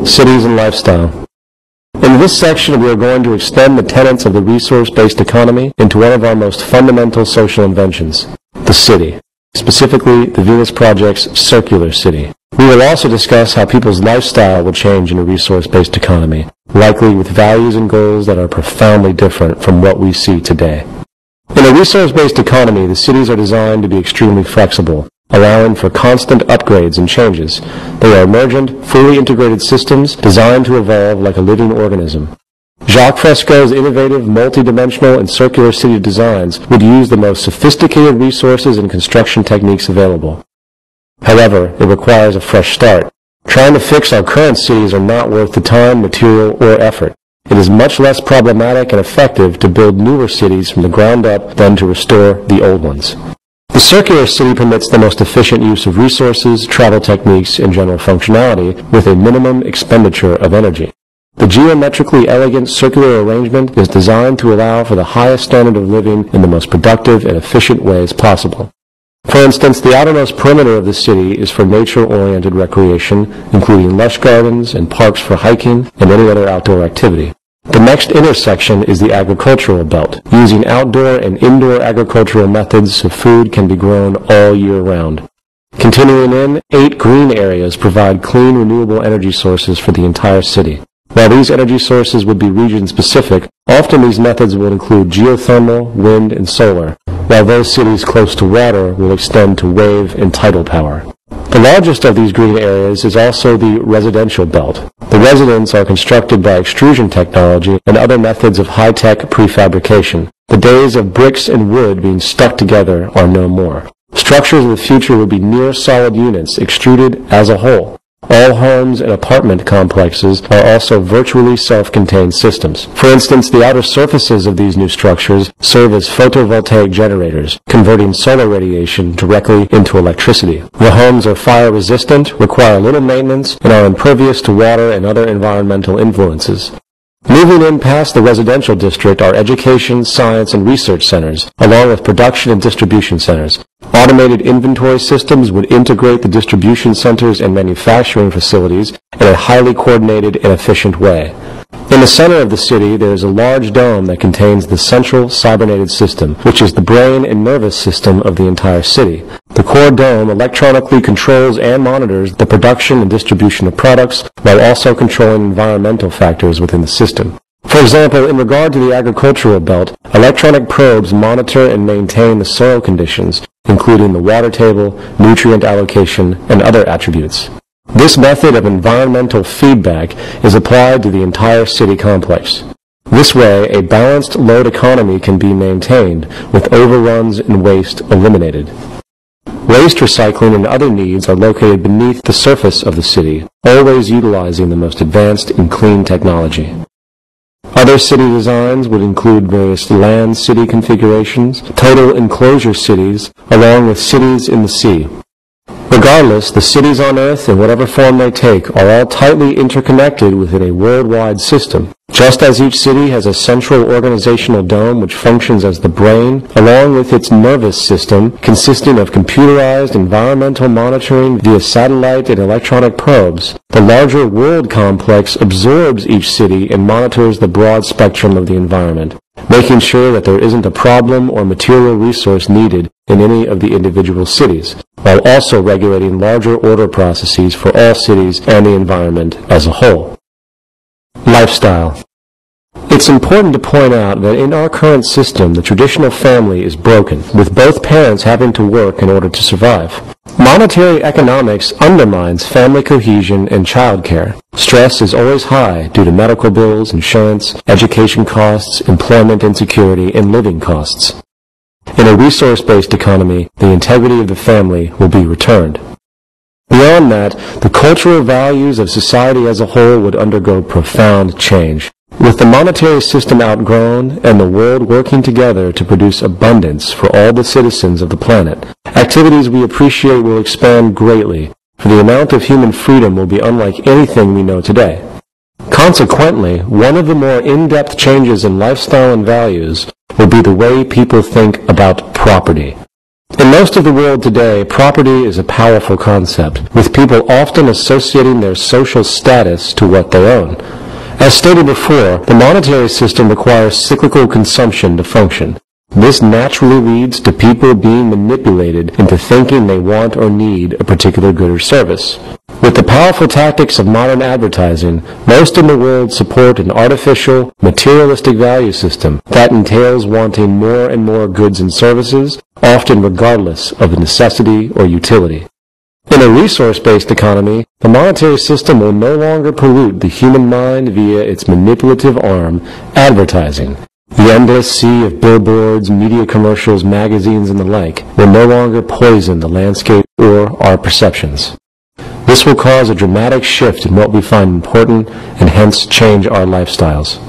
Cities and lifestyle. In this section, we are going to extend the tenets of the resource-based economy into one of our most fundamental social inventions, the city, specifically the Venus Project's circular city. We will also discuss how people's lifestyle will change in a resource-based economy, likely with values and goals that are profoundly different from what we see today. In a resource-based economy, the cities are designed to be extremely flexible, allowing for constant upgrades and changes. They are emergent, fully integrated systems designed to evolve like a living organism. Jacques Fresco's innovative, multidimensional, and circular city designs would use the most sophisticated resources and construction techniques available. However, it requires a fresh start. Trying to fix our current cities are not worth the time, material, or effort. It is much less problematic and effective to build newer cities from the ground up than to restore the old ones. The circular city permits the most efficient use of resources, travel techniques, and general functionality with a minimum expenditure of energy. The geometrically elegant circular arrangement is designed to allow for the highest standard of living in the most productive and efficient ways possible. For instance, the outermost perimeter of the city is for nature-oriented recreation, including lush gardens and parks for hiking and any other outdoor activity. The next intersection is the agricultural belt, using outdoor and indoor agricultural methods so food can be grown all year round. Continuing in, 8 green areas provide clean, renewable energy sources for the entire city. While these energy sources would be region-specific, often these methods will include geothermal, wind, and solar, while those cities close to water will extend to wave and tidal power. The largest of these green areas is also the residential belt. The residences are constructed by extrusion technology and other methods of high-tech prefabrication. The days of bricks and wood being stuck together are no more. Structures of the future will be near-solid units extruded as a whole. All homes and apartment complexes are also virtually self-contained systems. For instance, the outer surfaces of these new structures serve as photovoltaic generators, converting solar radiation directly into electricity. The homes are fire-resistant, require little maintenance, and are impervious to water and other environmental influences. Moving in past the residential district are education, science, and research centers, along with production and distribution centers. Automated inventory systems would integrate the distribution centers and manufacturing facilities in a highly coordinated and efficient way. In the center of the city, there is a large dome that contains the central cybernated system, which is the brain and nervous system of the entire city. The core dome electronically controls and monitors the production and distribution of products, while also controlling environmental factors within the system. For example, in regard to the agricultural belt, electronic probes monitor and maintain the soil conditions, including the water table, nutrient allocation, and other attributes. This method of environmental feedback is applied to the entire city complex. This way, a balanced load economy can be maintained, with overruns and waste eliminated. Waste recycling and other needs are located beneath the surface of the city, always utilizing the most advanced and clean technology. Other city designs would include various land city configurations, total enclosure cities, along with cities in the sea. Regardless, the cities on Earth, in whatever form they take, are all tightly interconnected within a worldwide system. Just as each city has a central organizational dome which functions as the brain, along with its nervous system, consisting of computerized environmental monitoring via satellite and electronic probes, the larger world complex absorbs each city and monitors the broad spectrum of the environment. making sure that there isn't a problem or material resource needed in any of the individual cities, while also regulating larger order processes for all cities and the environment as a whole. Lifestyle. It's important to point out that in our current system, the traditional family is broken, with both parents having to work in order to survive. Monetary economics undermines family cohesion and childcare. Stress is always high due to medical bills, insurance, education costs, employment insecurity, and living costs. In a resource-based economy, the integrity of the family will be returned. Beyond that, the cultural values of society as a whole would undergo profound change. With the monetary system outgrown and the world working together to produce abundance for all the citizens of the planet, activities we appreciate will expand greatly, for the amount of human freedom will be unlike anything we know today. Consequently, one of the more in-depth changes in lifestyle and values will be the way people think about property. In most of the world today, property is a powerful concept, with people often associating their social status to what they own. As stated before, the monetary system requires cyclical consumption to function. This naturally leads to people being manipulated into thinking they want or need a particular good or service. With the powerful tactics of modern advertising, most in the world support an artificial, materialistic value system that entails wanting more and more goods and services, often regardless of the necessity or utility. In a resource-based economy, the monetary system will no longer pollute the human mind via its manipulative arm, advertising. The endless sea of billboards, media commercials, magazines, and the like will no longer poison the landscape or our perceptions. This will cause a dramatic shift in what we find important and hence change our lifestyles.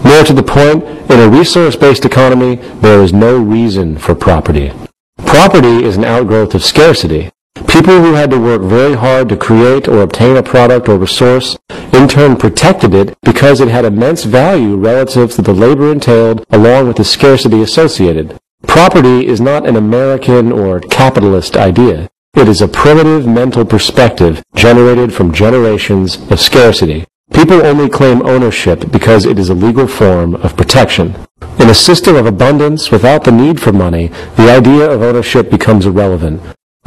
More to the point, in a resource-based economy, there is no reason for property. Property is an outgrowth of scarcity. People who had to work very hard to create or obtain a product or resource in turn protected it because it had immense value relative to the labor entailed along with the scarcity associated. Property is not an American or capitalist idea. It is a primitive mental perspective generated from generations of scarcity. People only claim ownership because it is a legal form of protection. In a system of abundance without the need for money, the idea of ownership becomes irrelevant.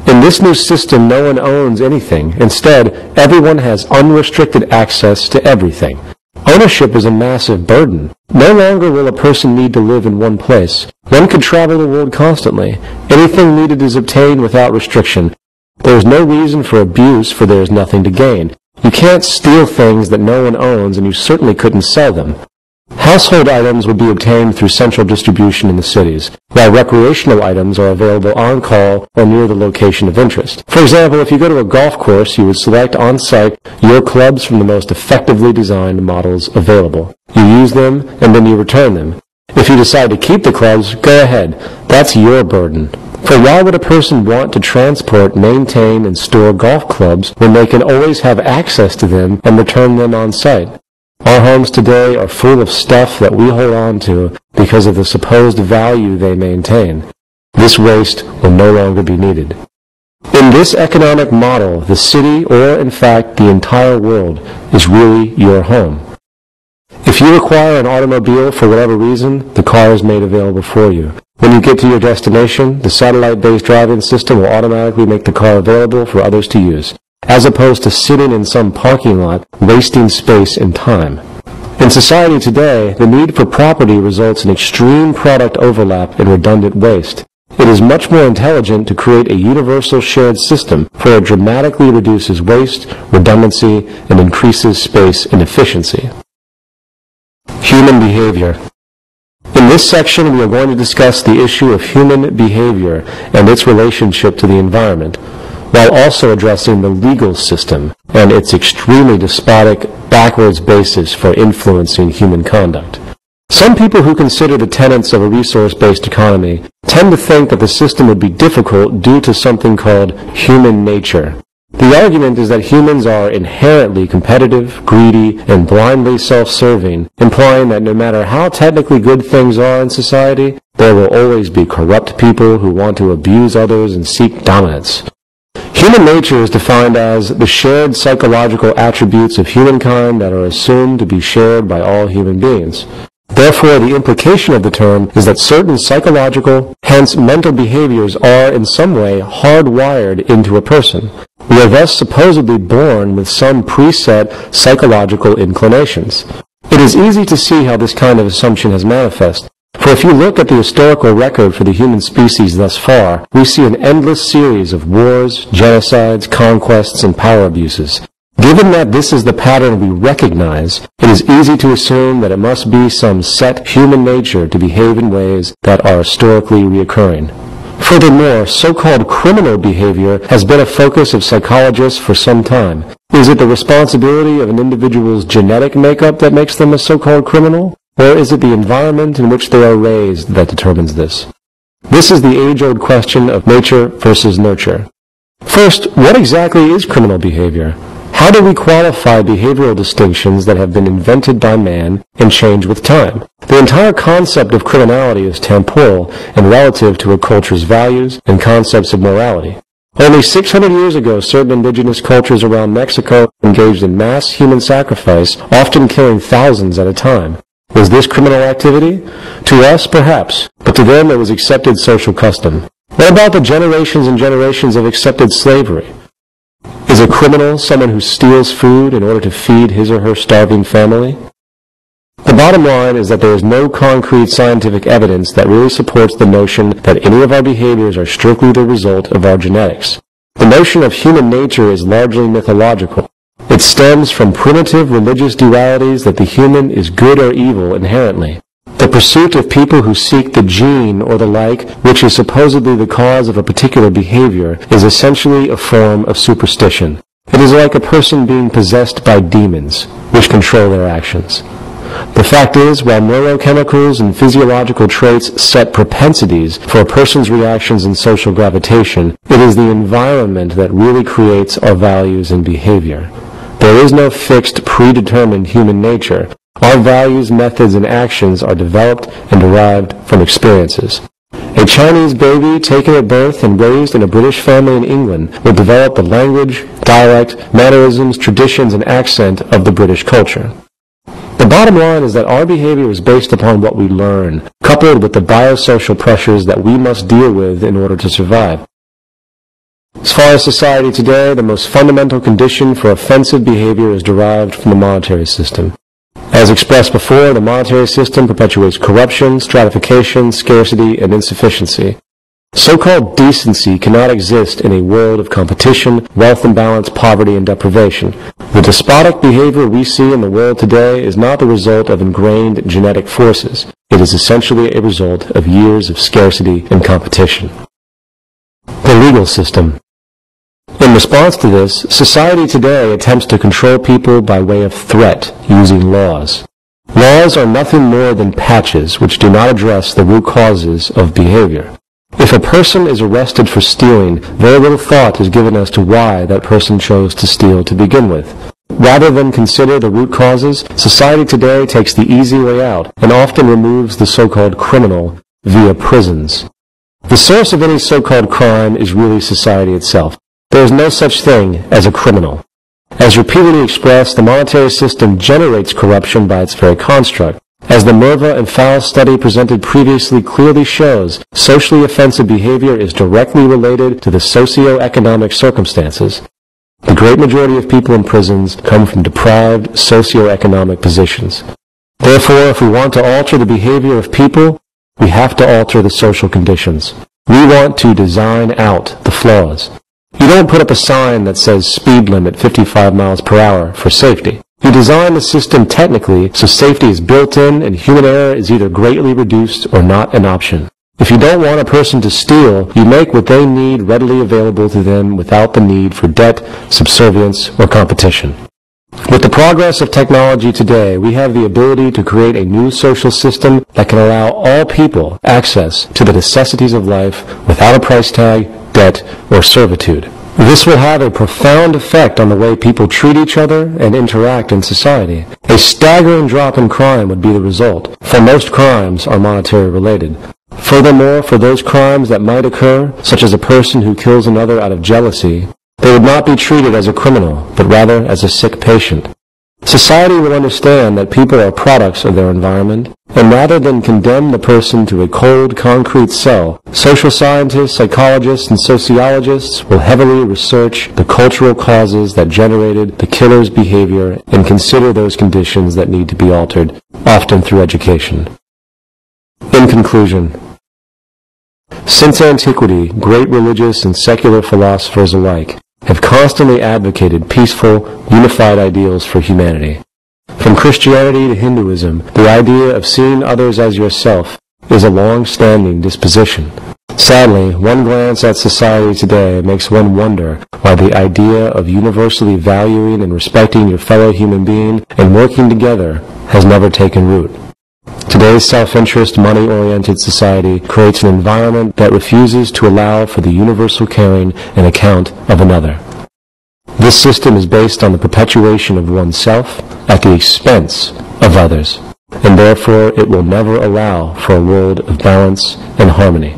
In this new system, no one owns anything. Instead, everyone has unrestricted access to everything. Ownership is a massive burden. No longer will a person need to live in one place. One could travel the world constantly. Anything needed is obtained without restriction. There is no reason for abuse, for there is nothing to gain. You can't steal things that no one owns, and you certainly couldn't sell them. Household items would be obtained through central distribution in the cities, while recreational items are available on call or near the location of interest. For example, if you go to a golf course, you would select on-site your clubs from the most effectively designed models available. You use them, and then you return them. If you decide to keep the clubs, go ahead. That's your burden. For why would a person want to transport, maintain, and store golf clubs when they can always have access to them and return them on-site? Our homes today are full of stuff that we hold on to because of the supposed value they maintain. This waste will no longer be needed. In this economic model, the city, or in fact the entire world, is really your home. If you require an automobile for whatever reason, the car is made available for you. When you get to your destination, the satellite-based driving system will automatically make the car available for others to use, as opposed to sitting in some parking lot, wasting space and time. In society today, the need for property results in extreme product overlap and redundant waste. It is much more intelligent to create a universal shared system, for it dramatically reduces waste, redundancy, and increases space and efficiency. Human behavior. In this section, we are going to discuss the issue of human behavior and its relationship to the environment, while also addressing the legal system and its extremely despotic, backwards basis for influencing human conduct. Some people who consider the tenets of a resource-based economy tend to think that the system would be difficult due to something called human nature. The argument is that humans are inherently competitive, greedy, and blindly self-serving, implying that no matter how technically good things are in society, there will always be corrupt people who want to abuse others and seek dominance. Human nature is defined as the shared psychological attributes of humankind that are assumed to be shared by all human beings. Therefore, the implication of the term is that certain psychological, hence mental behaviors are in some way hardwired into a person. We are thus supposedly born with some preset psychological inclinations. It is easy to see how this kind of assumption has manifested. For if you look at the historical record for the human species thus far, we see an endless series of wars, genocides, conquests, and power abuses. Given that this is the pattern we recognize, it is easy to assume that it must be some set human nature to behave in ways that are historically reoccurring. Furthermore, so-called criminal behavior has been a focus of psychologists for some time. Is it the responsibility of an individual's genetic makeup that makes them a so-called criminal? Or is it the environment in which they are raised that determines this? This is the age-old question of nature versus nurture. First, what exactly is criminal behavior? How do we qualify behavioral distinctions that have been invented by man and change with time? The entire concept of criminality is temporal and relative to a culture's values and concepts of morality. Only 600 years ago, certain indigenous cultures around Mexico engaged in mass human sacrifice, often killing thousands at a time. Was this criminal activity? To us, perhaps, but to them it was accepted social custom. What about the generations and generations of accepted slavery? Is a criminal someone who steals food in order to feed his or her starving family? The bottom line is that there is no concrete scientific evidence that really supports the notion that any of our behaviors are strictly the result of our genetics. The notion of human nature is largely mythological. It stems from primitive religious dualities that the human is good or evil inherently. The pursuit of people who seek the gene or the like, which is supposedly the cause of a particular behavior, is essentially a form of superstition. It is like a person being possessed by demons, which control their actions. The fact is, while neurochemicals and physiological traits set propensities for a person's reactions and social gravitation, it is the environment that really creates our values and behavior. There is no fixed, predetermined human nature. Our values, methods, and actions are developed and derived from experiences. A Chinese baby taken at birth and raised in a British family in England will develop the language, dialect, mannerisms, traditions, and accent of the British culture. The bottom line is that our behavior is based upon what we learn, coupled with the biosocial pressures that we must deal with in order to survive. As far as society today, the most fundamental condition for offensive behavior is derived from the monetary system. As expressed before, the monetary system perpetuates corruption, stratification, scarcity, and insufficiency. So-called decency cannot exist in a world of competition, wealth imbalance, poverty, and deprivation. The despotic behavior we see in the world today is not the result of ingrained genetic forces. It is essentially a result of years of scarcity and competition. The legal system. In response to this, society today attempts to control people by way of threat using laws. Laws are nothing more than patches which do not address the root causes of behavior. If a person is arrested for stealing, very little thought is given as to why that person chose to steal to begin with. Rather than consider the root causes, society today takes the easy way out and often removes the so-called criminal via prisons. The source of any so-called crime is really society itself. There is no such thing as a criminal. As repeatedly expressed, the monetary system generates corruption by its very construct. As the Merva and Fowl study presented previously clearly shows, socially offensive behavior is directly related to the socio-economic circumstances. The great majority of people in prisons come from deprived socio-economic positions. Therefore, if we want to alter the behavior of people, we have to alter the social conditions. We want to design out the flaws. You don't put up a sign that says speed limit 55 miles per hour for safety. You design the system technically so safety is built in and human error is either greatly reduced or not an option. If you don't want a person to steal, you make what they need readily available to them without the need for debt, subservience, or competition. With the progress of technology today, we have the ability to create a new social system that can allow all people access to the necessities of life without a price tag, debt, or servitude. This will have a profound effect on the way people treat each other and interact in society. A staggering drop in crime would be the result, for most crimes are monetary related. Furthermore, for those crimes that might occur, such as a person who kills another out of jealousy, they would not be treated as a criminal, but rather as a sick patient. Society will understand that people are products of their environment, and rather than condemn the person to a cold, concrete cell, social scientists, psychologists, and sociologists will heavily research the cultural causes that generated the killer's behavior and consider those conditions that need to be altered, often through education. In conclusion, since antiquity, great religious and secular philosophers alike have constantly advocated peaceful, unified ideals for humanity. From Christianity to Hinduism, the idea of seeing others as yourself is a long-standing disposition. Sadly, one glance at society today makes one wonder why the idea of universally valuing and respecting your fellow human being and working together has never taken root. Today's self-interest, money-oriented society creates an environment that refuses to allow for the universal caring and account of another. This system is based on the perpetuation of oneself at the expense of others, and therefore it will never allow for a world of balance and harmony.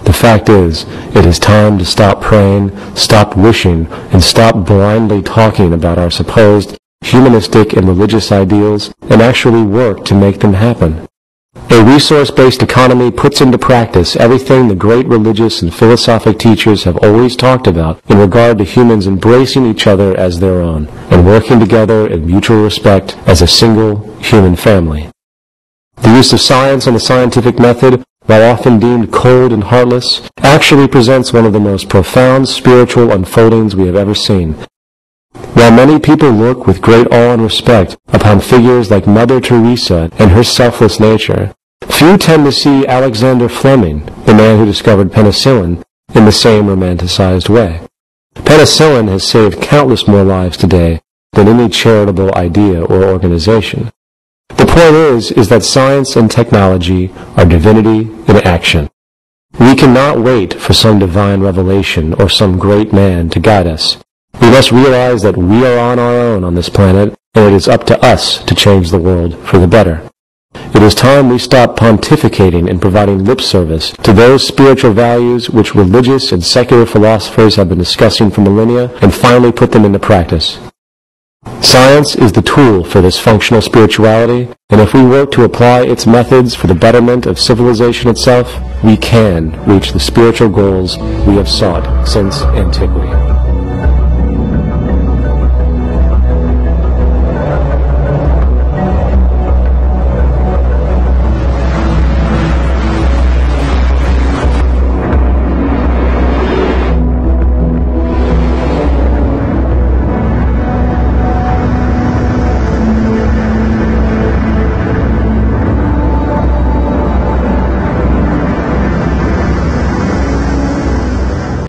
The fact is, it is time to stop praying, stop wishing, and stop blindly talking about our supposed humanistic and religious ideals and actually work to make them happen. A resource-based economy puts into practice everything the great religious and philosophic teachers have always talked about in regard to humans embracing each other as their own and working together in mutual respect as a single human family. The use of science and the scientific method, while often deemed cold and heartless, actually presents one of the most profound spiritual unfoldings we have ever seen. While many people look with great awe and respect upon figures like Mother Teresa and her selfless nature, few tend to see Alexander Fleming, the man who discovered penicillin, in the same romanticized way. Penicillin has saved countless more lives today than any charitable idea or organization. The point is that science and technology are divinity in action. We cannot wait for some divine revelation or some great man to guide us. We must realize that we are on our own on this planet, and it is up to us to change the world for the better. It is time we stop pontificating and providing lip service to those spiritual values which religious and secular philosophers have been discussing for millennia and finally put them into practice. Science is the tool for this functional spirituality, and if we work to apply its methods for the betterment of civilization itself, we can reach the spiritual goals we have sought since antiquity.